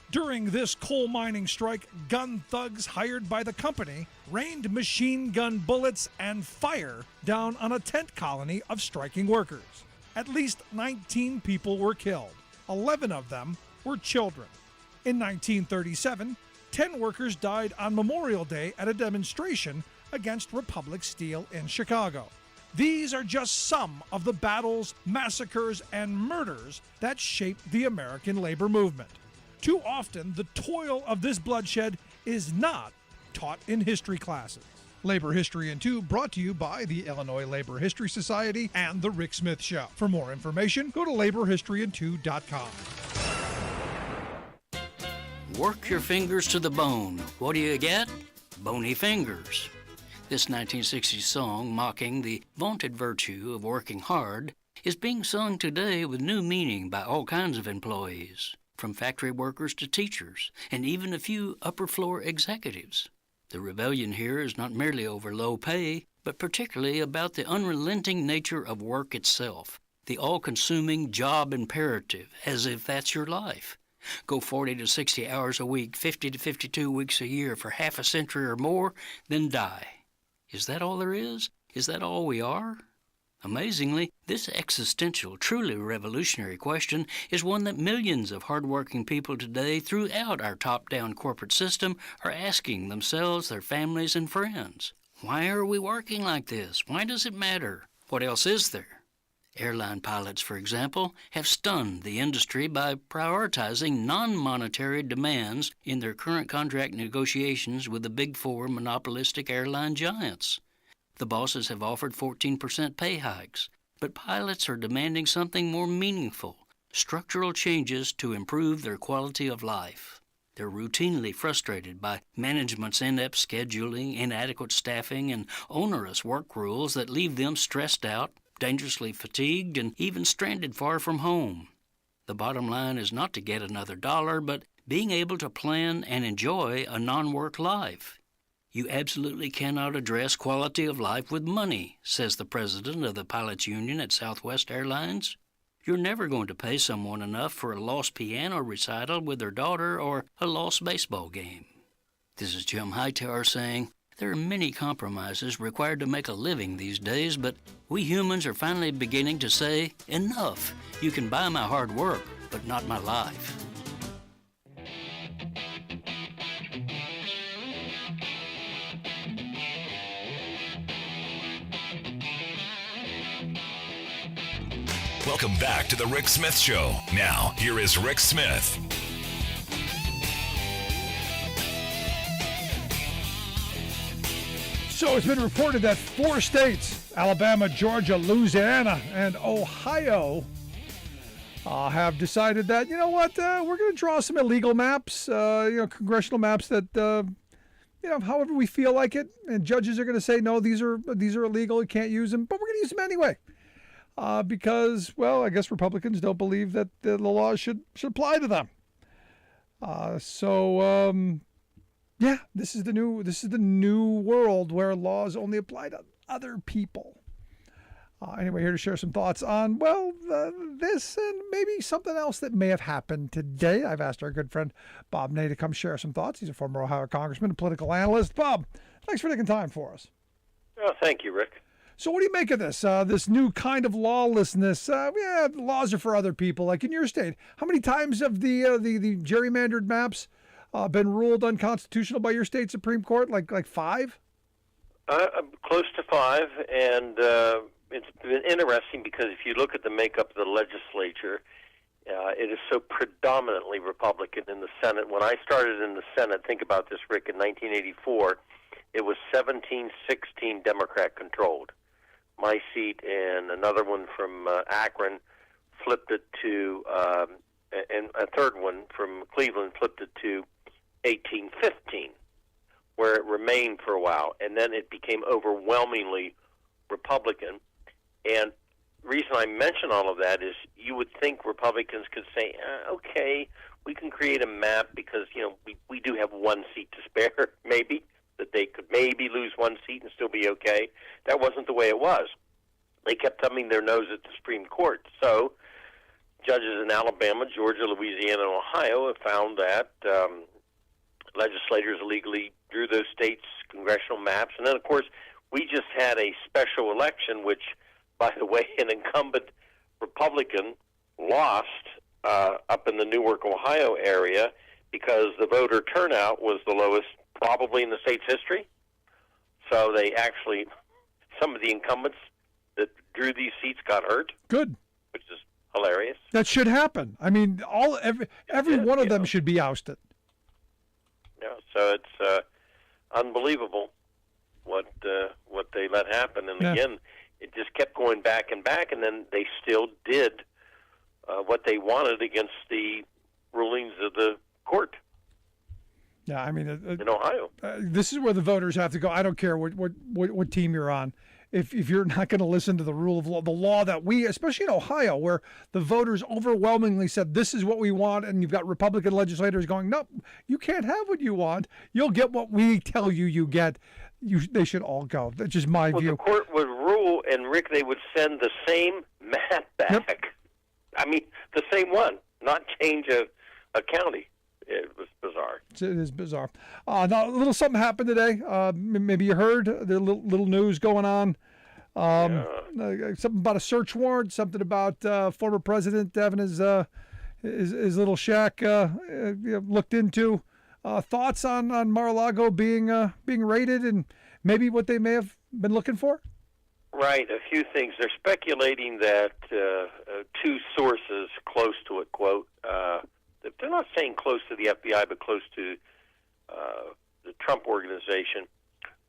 During this coal mining strike, gun thugs hired by the company rained machine gun bullets and fire down on a tent colony of striking workers. At least 19 people were killed. 11 of them were children. In 1937, 10 workers died on Memorial Day at a demonstration against Republic Steel in Chicago. These are just some of the battles, massacres, and murders that shaped the American labor movement. Too often, the toil of this bloodshed is not taught in history classes. Labor History in 2 brought to you by the Illinois Labor History Society and The Rick Smith Show. For more information, go to laborhistoryin2.com. Work your fingers to the bone. What do you get? Bony fingers. This 1960s song, mocking the vaunted virtue of working hard, is being sung today with new meaning by all kinds of employees, from factory workers to teachers, and even a few upper-floor executives. The rebellion here is not merely over low pay, but particularly about the unrelenting nature of work itself, the all-consuming job imperative, as if that's your life. Go 40 to 60 hours a week, 50 to 52 weeks a year for half a century or more, then die. Is that all there is? Is that all we are? Amazingly, this existential, truly revolutionary question is one that millions of hardworking people today throughout our top-down corporate system are asking themselves, their families, and friends. Why are we working like this? Why does it matter? What else is there? Airline pilots, for example, have stunned the industry by prioritizing non-monetary demands in their current contract negotiations with the Big Four monopolistic airline giants. The bosses have offered 14% pay hikes, but pilots are demanding something more meaningful, structural changes to improve their quality of life. They're routinely frustrated by management's inept scheduling, inadequate staffing, and onerous work rules that leave them stressed out, dangerously fatigued, and even stranded far from home. The bottom line is not to get another dollar, but being able to plan and enjoy a non-work life. You absolutely cannot address quality of life with money, says the president of the pilots union at Southwest Airlines. You're never going to pay someone enough for a lost piano recital with their daughter or a lost baseball game. This is Jim Hightower saying, there are many compromises required to make a living these days, but we humans are finally beginning to say, enough. You can buy my hard work, but not my life. Welcome back to the Rick Smith Show. Now, here is Rick Smith. So it's been reported that 4 states, Alabama, Georgia, Louisiana, and Ohio, have decided that, you know what, we're going to draw some illegal maps, congressional maps that, however we feel like it. And judges are going to say, no, these are illegal, you can't use them, but we're going to use them anyway. Because, well, I guess Republicans don't believe that the laws should apply to them. Yeah, this is the new world where laws only apply to other people. Anyway, here to share some thoughts on, well, this and maybe something else that may have happened today. I've asked our good friend Bob Ney to come share some thoughts. He's a former Ohio congressman and political analyst. Bob, thanks for taking time for us. Oh, thank you, Rick. So what do you make of this? This new kind of lawlessness? Yeah, laws are for other people, like in your state. How many times have the gerrymandered maps been ruled unconstitutional by your state Supreme Court? Like 5? Close to 5, and it's been interesting because if you look at the makeup of the legislature, it is so predominantly Republican in the Senate. When I started in the Senate, think about this, Rick, in 1984, it was 17-16 Democrat-controlled. My seat and another one from Akron flipped it to, and a third one from Cleveland flipped it to 18-15, where it remained for a while, and then it became overwhelmingly Republican. And the reason I mention all of that is you would think Republicans could say, okay, we can create a map because, we do have one seat to spare, maybe, that they could maybe lose one seat and still be okay. That wasn't the way it was. They kept thumbing their nose at the Supreme Court. So judges in Alabama, Georgia, Louisiana, and Ohio have found that legislators illegally drew those states' congressional maps. And then, of course, we just had a special election, which, by the way, an incumbent Republican lost up in the Newark, Ohio area because the voter turnout was the lowest probably in the state's history. So they actually, some of the incumbents that drew these seats got hurt. Good. Which is hilarious. That should happen. I mean, every one of them should be ousted. Yeah, so it's unbelievable what they let happen. And again, it just kept going back and back, and then they still did what they wanted against the rulings of the court. Yeah, I mean, in Ohio, this is where the voters have to go. I don't care what team you're on. If you're not going to listen to the rule of law, the law that we, especially in Ohio, where the voters overwhelmingly said this is what we want, and you've got Republican legislators going, nope, you can't have what you want. You'll get what we tell you get. They should all go. That's just my view. The court would rule, and Rick, they would send the same map back. Yep. I mean, the same one, not change a county. It was bizarre. It is bizarre. Now, a little something happened today. Maybe you heard the little news going on. Something about a search warrant. Something about former president having his little shack looked into. Thoughts on Mar-a-Lago being raided and maybe what they may have been looking for? Right. A few things. They're speculating that two sources close to it, quote, they're not saying close to the FBI, but close to the Trump organization,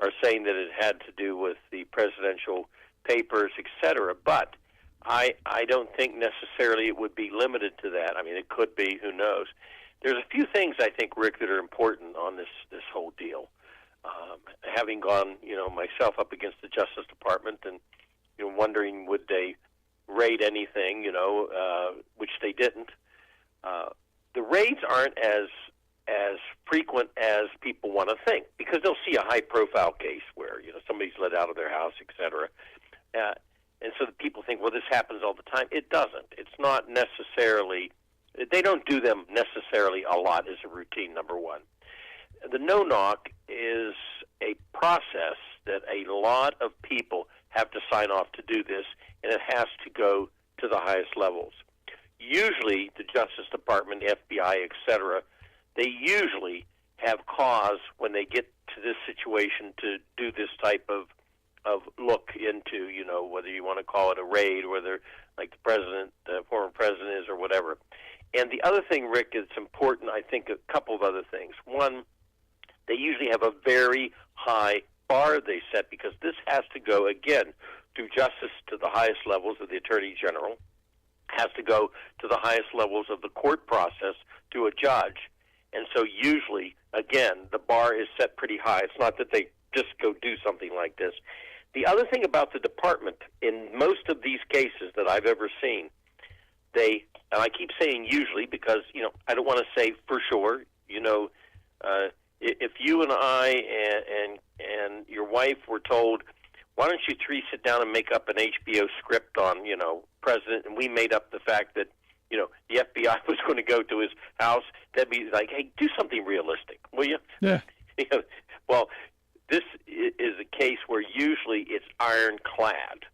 are saying that it had to do with the presidential papers, etc. But I don't think necessarily it would be limited to that. I mean, it could be. Who knows? There's a few things, I think, Rick, that are important on this whole deal. Having gone, myself up against the Justice Department and, wondering would they raid anything, which they didn't. The raids aren't as frequent as people want to think because they'll see a high-profile case where somebody's let out of their house, etc. And so the people think, well, this happens all the time. It doesn't. It's not necessarily. They don't do them necessarily a lot as a routine. Number one, the no-knock is a process that a lot of people have to sign off to do this, and it has to go to the highest levels. Usually, the Justice Department, FBI, etc., they usually have cause when they get to this situation to do this type of look into, whether you want to call it a raid, or whether, like the former president is, or whatever. And the other thing, Rick, that's important, I think a couple of other things. One, they usually have a very high bar they set because this has to go, again, through justice to the highest levels of the Attorney General, has to go to the highest levels of the court process to a judge. And so usually, again, the bar is set pretty high. It's not that they just go do something like this. The other thing about the department, in most of these cases that I've ever seen, and I keep saying usually because, I don't want to say for sure, if you and I and your wife were told why don't you three sit down and make up an HBO script on, president, and we made up the fact that, the FBI was going to go to his house. That'd be like, hey, do something realistic, will you? Yeah. Well, this is a case where usually it's ironclad.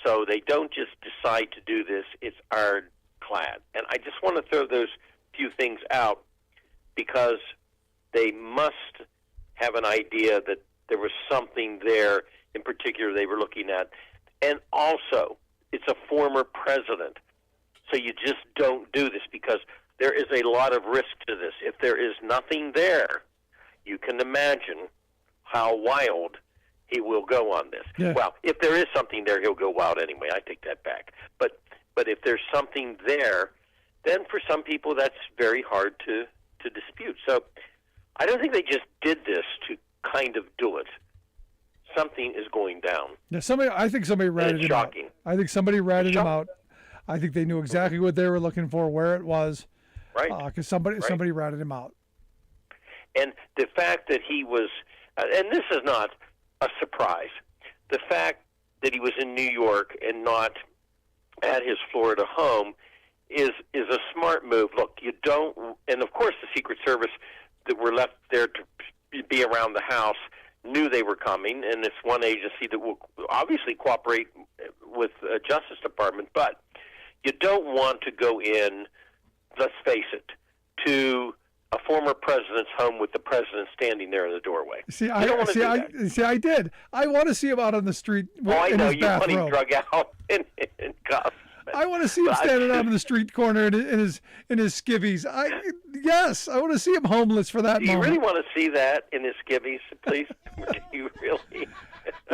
So they don't just decide to do this, it's ironclad. And I just want to throw those few things out because they must have an idea that there was something there in particular they were looking at. And also, it's a former president. So you just don't do this because there is a lot of risk to this. If there is nothing there, you can imagine how wild he will go on this. Yeah. Well, if there is something there, he'll go wild anyway. I take that back. But if there's something there, then for some people that's very hard to dispute. So I don't think they just did this to kind of do it. Something is going down. Yeah, I think somebody ratted him out. I think somebody ratted him out. I think they knew exactly what they were looking for, where it was. Right. Because somebody ratted him out. And the fact that he was, and this is not a surprise, the fact that he was in New York and not at his Florida home is a smart move. Look, you don't, and of course the Secret Service that were left there to be around the house knew they were coming, and it's one agency that will obviously cooperate with the Justice Department, but you don't want to go in, let's face it, to a former president's home with the president standing there in the doorway. I did. I want to see him out on the street I in know his you want him bathrobe. drug out in cuffs. I want to see him standing out on the street corner in his skivvies. Yes, I want to see him homeless for that Do you moment. really want to see that in his skivvies, please? Do you really?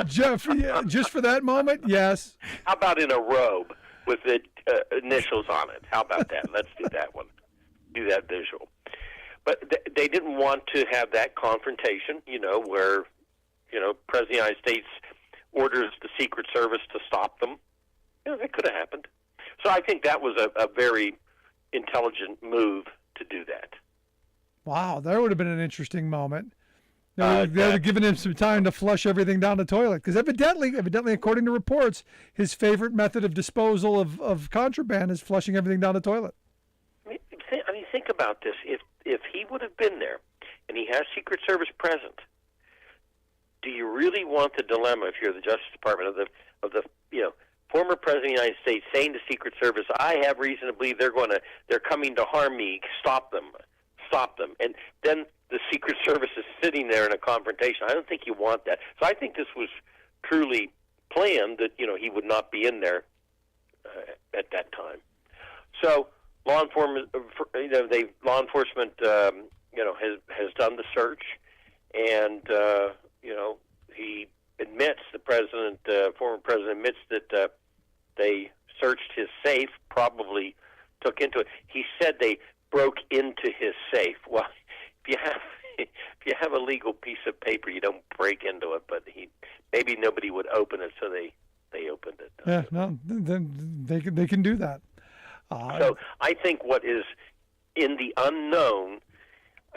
Jeff, just for that moment, yes. How about in a robe with the initials on it? How about that? Let's do that one. Do that visual. But they didn't want to have that confrontation, where, President of the United States orders the Secret Service to stop them. That could have happened. So I think that was a very intelligent move to do that. Wow, that would have been an interesting moment. They would have given him some time to flush everything down the toilet. Because evidently, according to reports, his favorite method of disposal of contraband is flushing everything down the toilet. I mean, think about this. If he would have been there and he has Secret Service present, do you really want the dilemma if you're the Justice Department of the former President of the United States saying to Secret Service, I have reason to believe they're coming to harm me, stop them. And then the Secret Service is sitting there in a confrontation. I don't think you want that. So I think this was truly planned that, he would not be in there at that time. So law enforcement, has done the search, and, he admits, former president admits that they searched his safe, probably took into it. He said they broke into his safe. Well, if you have a legal piece of paper, you don't break into it. But maybe nobody would open it, so they opened it. Yeah, no, they can do that. So I think what is in the unknown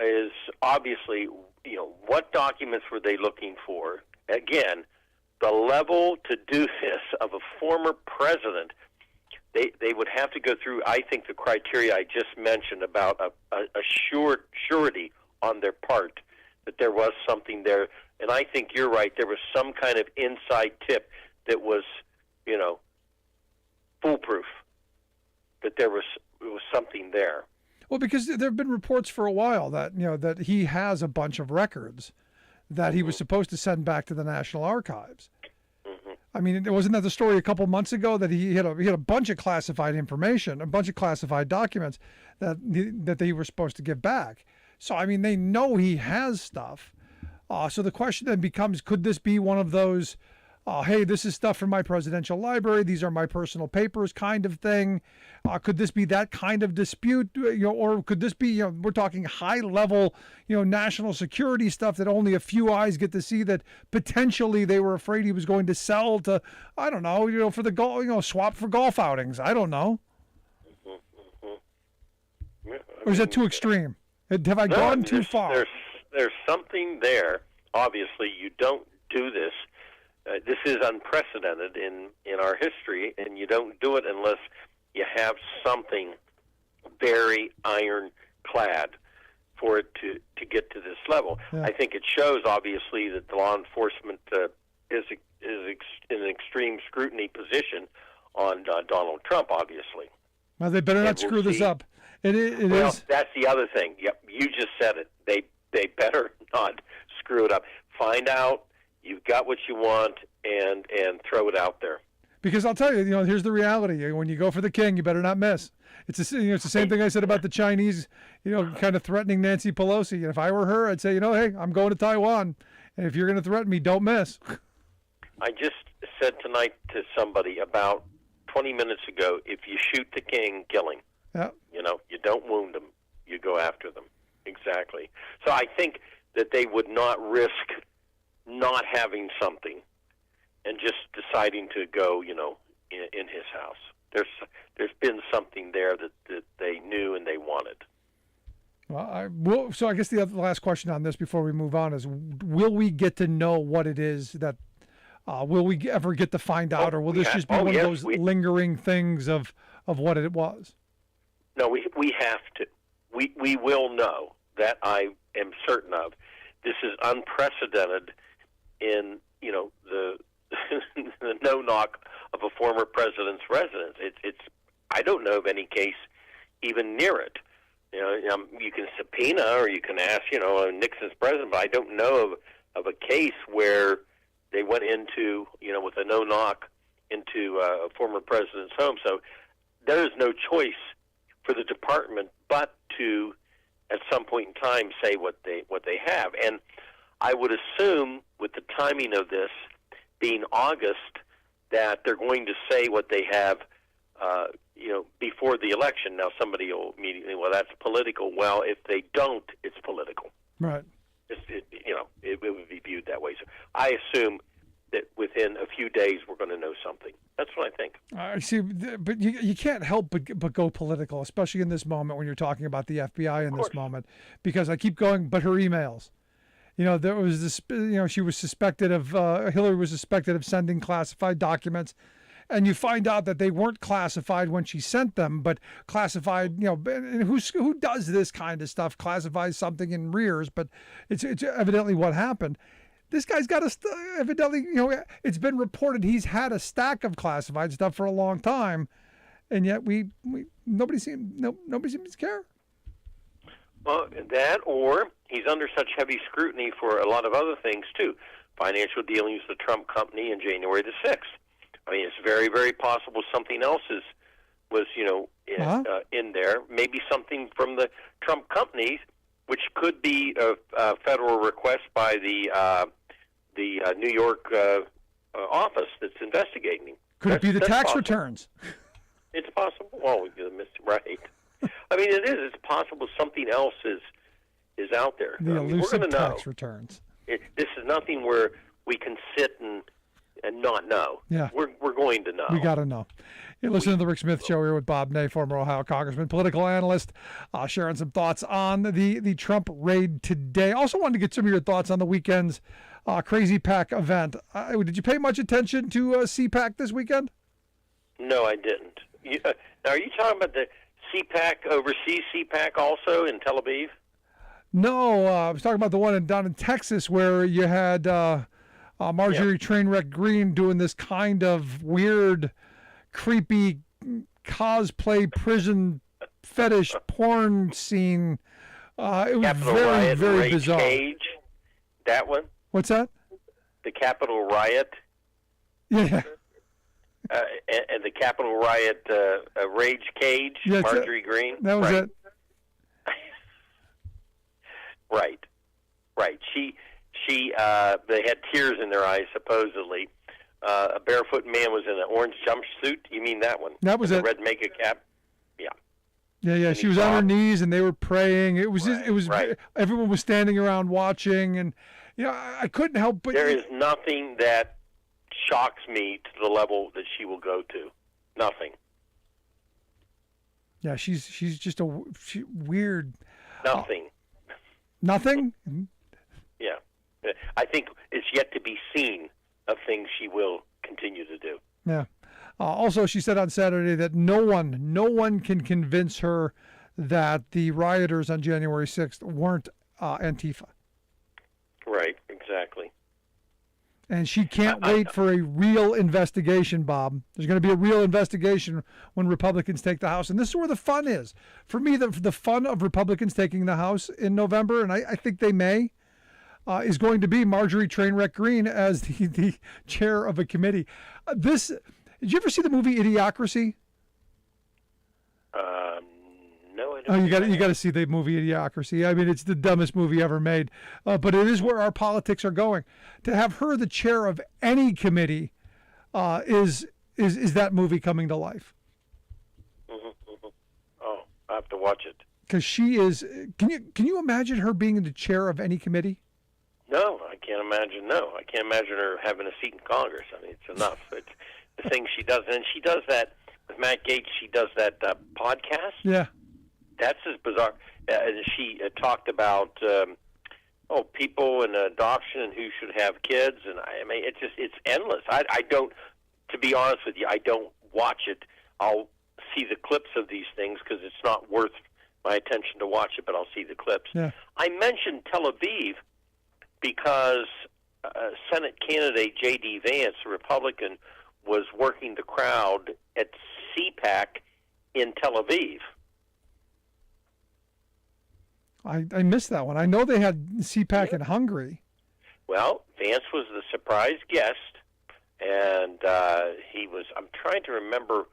is obviously, what documents were they looking for? Again, the level to do this of a former president, they would have to go through, I think, the criteria I just mentioned about a surety on their part that there was something there. And I think you're right. There was some kind of inside tip that was, foolproof, that there was something there. Well, because there have been reports for a while that that he has a bunch of records that he was supposed to send back to the National Archives. Mm-hmm. I mean, wasn't that the story a couple months ago that he had a bunch of classified information, a bunch of classified documents that they were supposed to give back? So I mean, they know he has stuff. So the question then becomes: could this be one of those? Hey, this is stuff from my presidential library. These are my personal papers, kind of thing. Could this be that kind of dispute, or could this be, we're talking high level, national security stuff that only a few eyes get to see, that potentially they were afraid he was going to sell to, I don't know, for the golf, swap for golf outings. I don't know. Yeah, or is that too extreme? Have I gone too far? There's something there. Obviously, you don't do this. this is unprecedented in our history, and you don't do it unless you have something very ironclad for it to get to this level. Yeah. I think it shows, obviously, that the law enforcement is in an extreme scrutiny position on Donald Trump, obviously. Well, they better not screw this up. It Well, is. that's the other thing. Yep, you just said it. They better not screw it up. Find out you've got what you want and throw it out there. Because I'll tell you, here's the reality. When you go for the king, you better not miss. It's the same thing I said about the Chinese, kind of threatening Nancy Pelosi. And if I were her, I'd say, hey, I'm going to Taiwan. And if you're going to threaten me, don't miss. I just said tonight to somebody about 20 minutes ago, if you shoot the king, kill him. Yeah. You don't wound them. You go after them. Exactly. So I think that they would not risk not having something and just deciding to go, in his house. There's been something there that they knew and they wanted. Well, so I guess the last question on this before we move on is, will we get to know what it is that, will we ever get to find out, or will this just be one of those lingering things of what it was? No, we have to. We will know. That I am certain of. This is unprecedented in, the the no-knock of a former president's residence. It's I don't know of any case even near it. You can subpoena or you can ask, Nixon's president, but I don't know of a case where they went into, with a no-knock into a former president's home. So there is no choice for the department but to, at some point in time, say what they have. And I would assume, with the timing of this being August, that they're going to say what they have, before the election. Now, somebody will immediately, well, that's political. Well, if they don't, it's political. Right. It would be viewed that way. So I assume that within a few days we're going to know something. That's what I think. I see, but you can't help but go political, especially in this moment when you're talking about the FBI in this moment, because I keep going, but her emails. There was this, she was suspected of, Hillary was suspected of sending classified documents, and you find out that they weren't classified when she sent them, but classified, and who does this kind of stuff, classifies something in rears, but it's evidently what happened. This guy's got evidently, it's been reported he's had a stack of classified stuff for a long time, and yet nobody seems to care. Well, that, or he's under such heavy scrutiny for a lot of other things too. Financial dealings with the Trump company in January the 6th. I mean, it's very, very possible something else was in there. Maybe something from the Trump companies, which could be a federal request by the New York office that's investigating. Could it be the tax returns? It's possible. Well, right. I mean, it is. It's possible something else is out there. The elusive tax returns. This is nothing where we can sit and not know. Yeah. We're going to know. We got to know. You're listening to the Rick Smith Show here with Bob Ney, former Ohio Congressman, political analyst, sharing some thoughts on the Trump raid today. Also wanted to get some of your thoughts on the weekend's Crazy PAC event. Did you pay much attention to CPAC this weekend? No, I didn't. Now, are you talking about the CPAC, overseas CPAC also in Tel Aviv? No, I was talking about the one down in Texas where you had Marjorie Trainwreck Green doing this kind of weird, creepy cosplay prison fetish porn scene. It was Capitol very, Riot, very Rage bizarre. Cage, that one? What's that? The Capitol Riot. Yeah. And the Capitol Riot Rage Cage, Yeah, Marjorie Green. That was right. it. Right. She. They had tears in their eyes, supposedly. A barefoot man was in an orange jumpsuit. You mean that one? That was With it. The red makeup cap. Yeah. Yeah. She was on her knees and they were praying. It was just, everyone was standing around watching, and I couldn't help but. There is nothing that shocks me to the level that she will go to. Nothing. Yeah, she's just weird. Nothing. Nothing? Yeah. I think it's yet to be seen of things she will continue to do. Yeah. Also, she said on Saturday that no one can convince her that the rioters on January 6th weren't Antifa. Right, exactly. And she can't wait for a real investigation, Bob. There's going to be a real investigation when Republicans take the House. And this is where the fun is. For me, the fun of Republicans taking the House in November, and I think they may, is going to be Marjorie Trainwreck Green as the chair of a committee. Did you ever see the movie Idiocracy? No, I don't. Oh, you got to see the movie Idiocracy. I mean, it's the dumbest movie ever made, but it is where our politics are going. To have her the chair of any committee is that movie coming to life? Oh, I have to watch it. Because she is. Can you imagine her being the chair of any committee? No, I can't imagine. No, I can't imagine her having a seat in Congress. I mean, it's enough. It's the things she does, and she does that with Matt Gaetz. She does that podcast. Yeah. That's as bizarre. She talked about people and adoption and who should have kids, and I mean it's endless. I don't, to be honest with you, I don't watch it. I'll see the clips of these things because it's not worth my attention to watch it, but I'll see the clips. Yeah. I mentioned Tel Aviv because Senate candidate J.D. Vance, a Republican, was working the crowd at CPAC in Tel Aviv. I missed that one. I know they had CPAC in Hungary. Well, Vance was the surprise guest, and he was, I'm trying to remember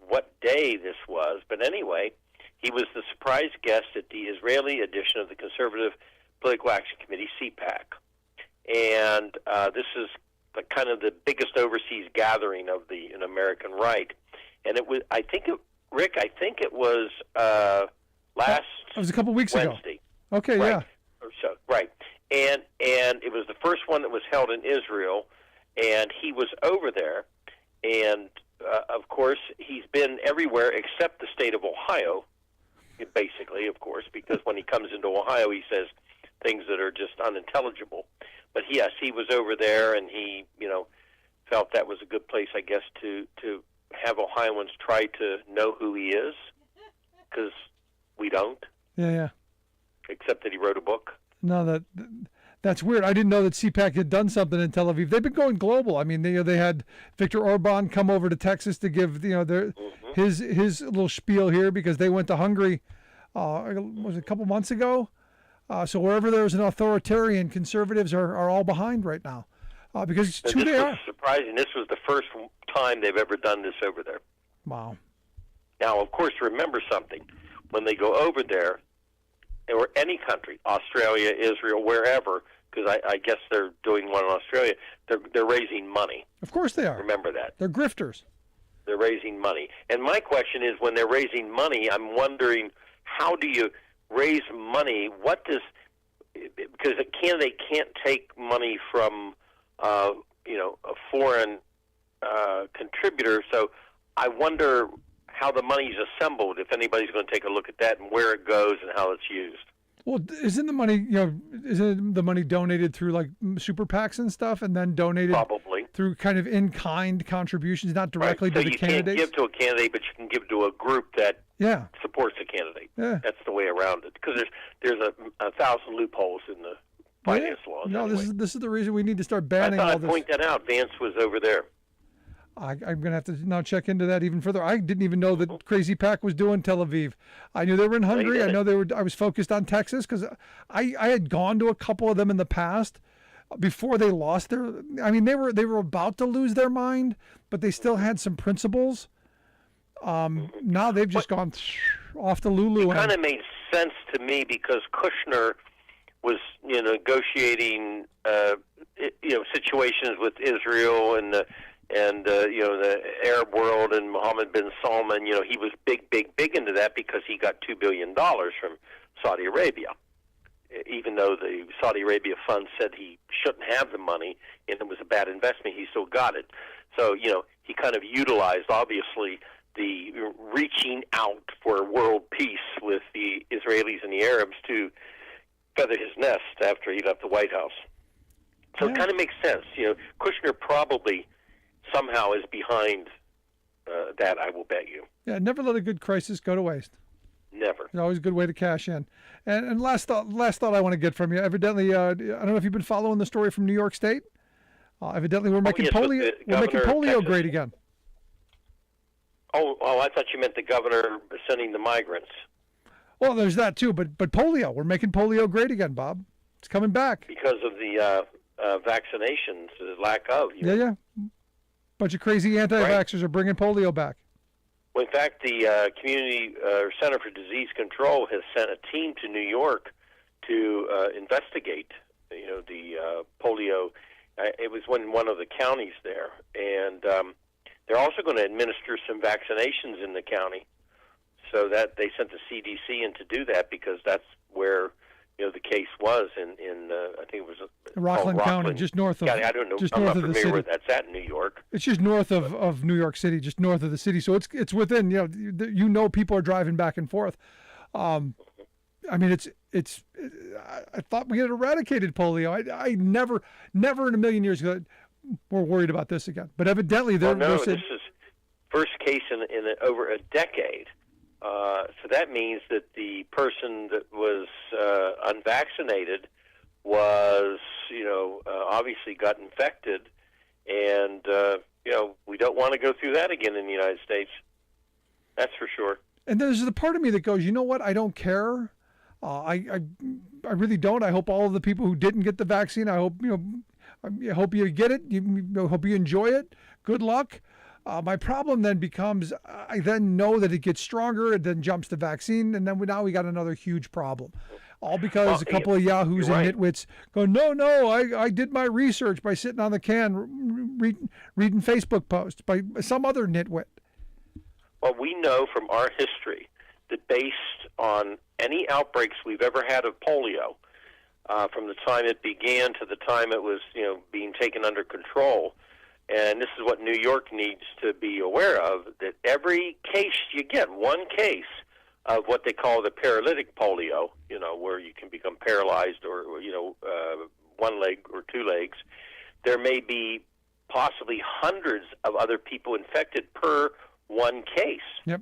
what day this was, but anyway, he was the surprise guest at the Israeli edition of the Conservative Political Action Committee, CPAC. And this is kind of the biggest overseas gathering of the American right. And it was, Rick, I think it was last It was a couple weeks Wednesday. ago. Okay, right? yeah. Or so, right. And it was the first one that was held in Israel, and he was over there. And, of course, he's been everywhere except the state of Ohio, basically, of course, because when he comes into Ohio, he says things that are just unintelligible. But, yes, he was over there, and he, felt that was a good place, I guess, to have Ohioans try to know who he is, because we don't. Yeah. Except that he wrote a book. No, that's weird. I didn't know that CPAC had done something in Tel Aviv. They've been going global. I mean, they had Viktor Orban come over to Texas to give his little spiel here because they went to Hungary. Was it a couple months ago? So wherever there's an authoritarian, conservatives are all behind right now because it's who they are. Surprising. This was the first time they've ever done this over there. Wow. Now, of course, remember something. When they go over there, or any country, Australia, Israel, wherever, because I guess they're doing one in Australia, they're raising money. Of course they are. Remember that. They're grifters. They're raising money. And my question is, when they're raising money, I'm wondering, how do you raise money? Because a candidate can't take money from, a foreign contributor, so I wonder how the money's assembled, if anybody's going to take a look at that and where it goes and how it's used. Well, isn't the money donated through like super PACs and stuff, and then donated probably through kind of in-kind contributions, not directly to the candidates? So you can't give to a candidate, but you can give to a group that supports the candidate. Yeah. That's the way around it, because there's a thousand loopholes in the finance laws. No, anyway. this is the reason we need to start banning all this. I'd point that out. Vance was over there. I'm going to have to now check into that even further. I didn't even know that Crazy Pack was doing Tel Aviv. I knew they were in Hungary. I know they were. I was focused on Texas because I had gone to a couple of them in the past before they lost their. I mean, they were about to lose their mind, but they still had some principles. Now they've just gone off the Lulu. It kind of made sense to me because Kushner was negotiating situations with Israel and the Arab world and Mohammed bin Salman. He was big into that because he got $2 billion from Saudi Arabia, even though the Saudi Arabia fund said he shouldn't have the money and it was a bad investment. He still got it. So he kind of utilized, obviously, the reaching out for world peace with the Israelis and the Arabs to feather his nest after he left the White House. So it kind of makes sense. Kushner probably somehow is behind that, I will bet you. Yeah, never let a good crisis go to waste. Never. It's always a good way to cash in. And last thought I want to get from you. Evidently, I don't know if you've been following the story from New York State. Evidently, we're making polio great again. Oh, I thought you meant the governor sending the migrants. Well, there's that too, but polio, we're making polio great again, Bob. It's coming back because of the vaccinations, the lack of. Yeah. Bunch of crazy anti-vaxxers are bringing polio back. Well, in fact, the Community Center for Disease Control has sent a team to New York to investigate, the polio. It was in one of the counties there, and they're also going to administer some vaccinations in the county. So that they sent the CDC in to do that because that's where the case was in I think it was Rockland County, just north of. County. I don't know. Just I'm north not of the familiar city. where that's at in New York. It's just north of New York City, just north of the city. So it's within. People are driving back and forth. I mean, it's. I thought we had eradicated polio. I never in a million years we're worried about this again. But evidently, this is first case in over a decade. So that means that the person that was unvaccinated was, obviously got infected, and we don't want to go through that again in the United States. That's for sure. And there's the part of me that goes, you know what? I don't care. I really don't. I hope all of the people who didn't get the vaccine. I hope I hope you get it. I hope you enjoy it. Good luck. My problem then becomes I then know that it gets stronger. It then jumps to vaccine, and then now we got another huge problem. All because a couple of yahoos and nitwits go, no, I did my research by sitting on the can reading Facebook posts by some other nitwit. Well, we know from our history that based on any outbreaks we've ever had of polio, from the time it began to the time it was being taken under control, and this is what New York needs to be aware of, that every case you get, one case of what they call the paralytic polio, where you can become paralyzed or, one leg or two legs, there may be possibly hundreds of other people infected per one case. Yep.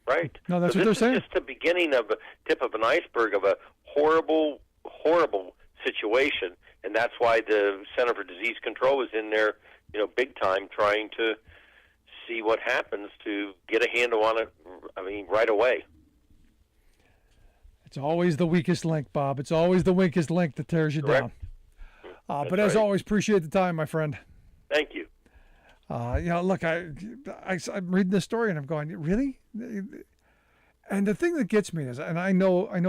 Right? No, that's what they're saying. This is just the beginning of a tip of an iceberg of a horrible, horrible situation. And that's why the Center for Disease Control is in there, big time, trying to see what happens to get a handle on it, right away. It's always the weakest link, Bob. It's always the weakest link that tears you down. But as always, appreciate the time, my friend. Thank you. Look, I'm reading this story and I'm going, really? And the thing that gets me is, and I know a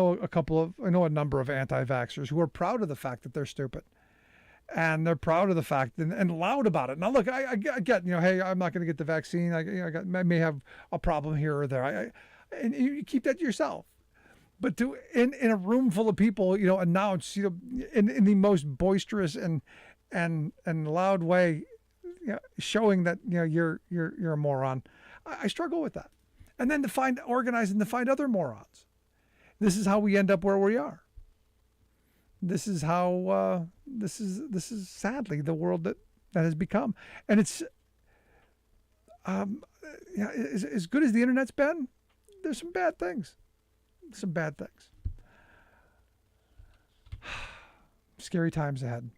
number of anti-vaxxers who are proud of the fact that they're stupid, and they're proud of the fact and loud about it. Now, look, I get, hey, I'm not going to get the vaccine. I may have a problem here or there. And you keep that to yourself. But to in a room full of people, announce, in the most boisterous and loud way, showing that you're a moron. I struggle with that. And then to organize and to find other morons. This is how we end up where we are. This is how this is sadly the world that has become. And it's as good as the internet's been, there's some bad things. Scary times ahead.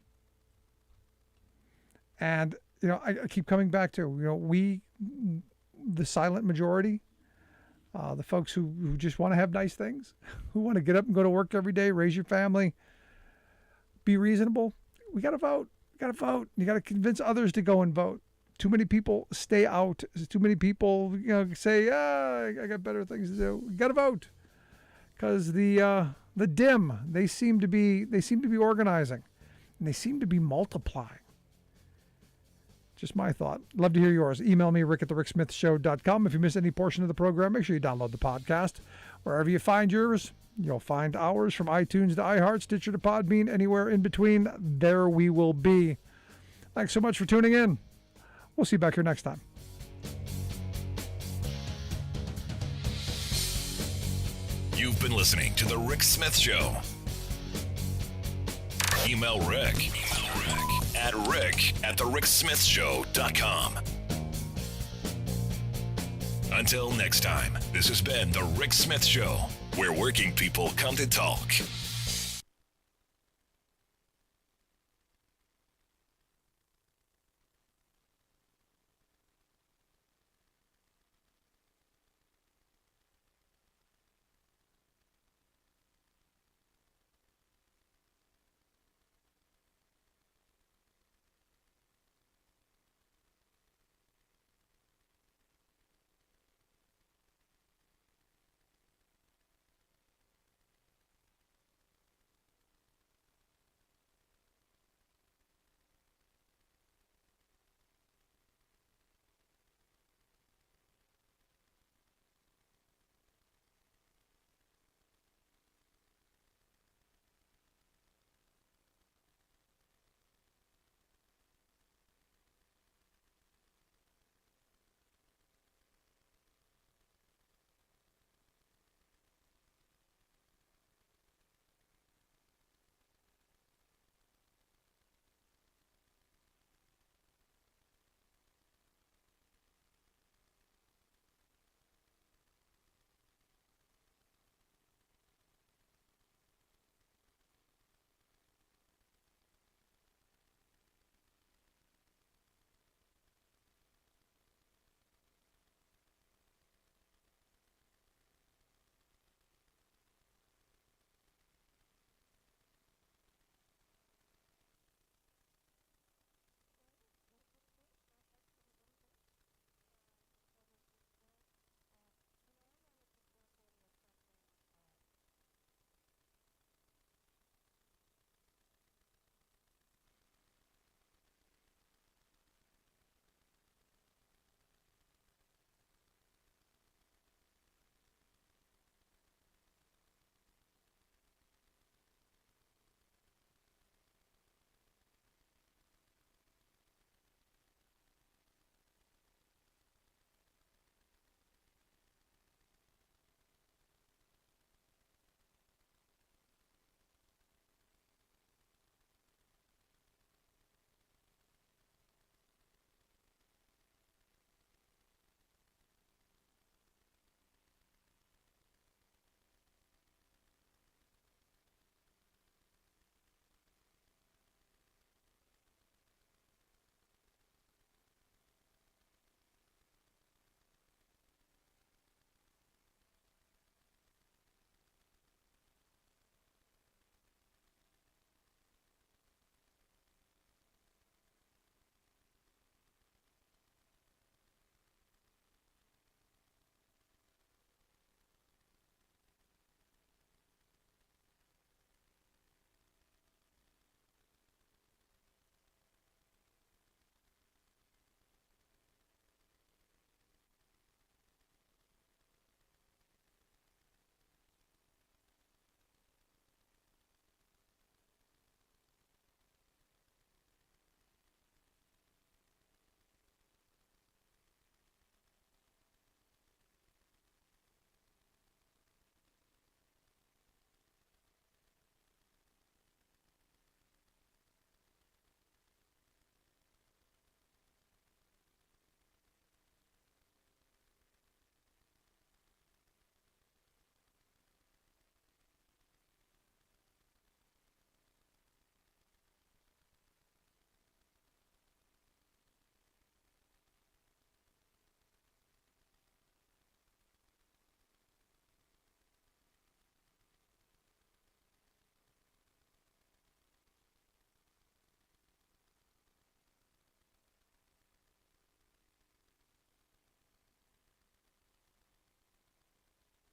And I keep coming back to we, the silent majority. The folks who just want to have nice things, who want to get up and go to work every day, raise your family, be reasonable. We got to vote. You got to convince others to go and vote. Too many people stay out. Too many people, say, I got better things to do. You got to vote, because the dim, they seem to be organizing, and they seem to be multiplying. Just my thought. Love to hear yours. Email me, rick@thericksmithshow.com. If you miss any portion of the program, make sure you download the podcast. Wherever you find yours, you'll find ours, from iTunes to iHeart, Stitcher to Podbean, anywhere in between. There we will be. Thanks so much for tuning in. We'll see you back here next time. You've been listening to The Rick Smith Show. Email Rick at rick@thericksmithshow.com. Until next time, this has been The Rick Smith Show, where working people come to talk.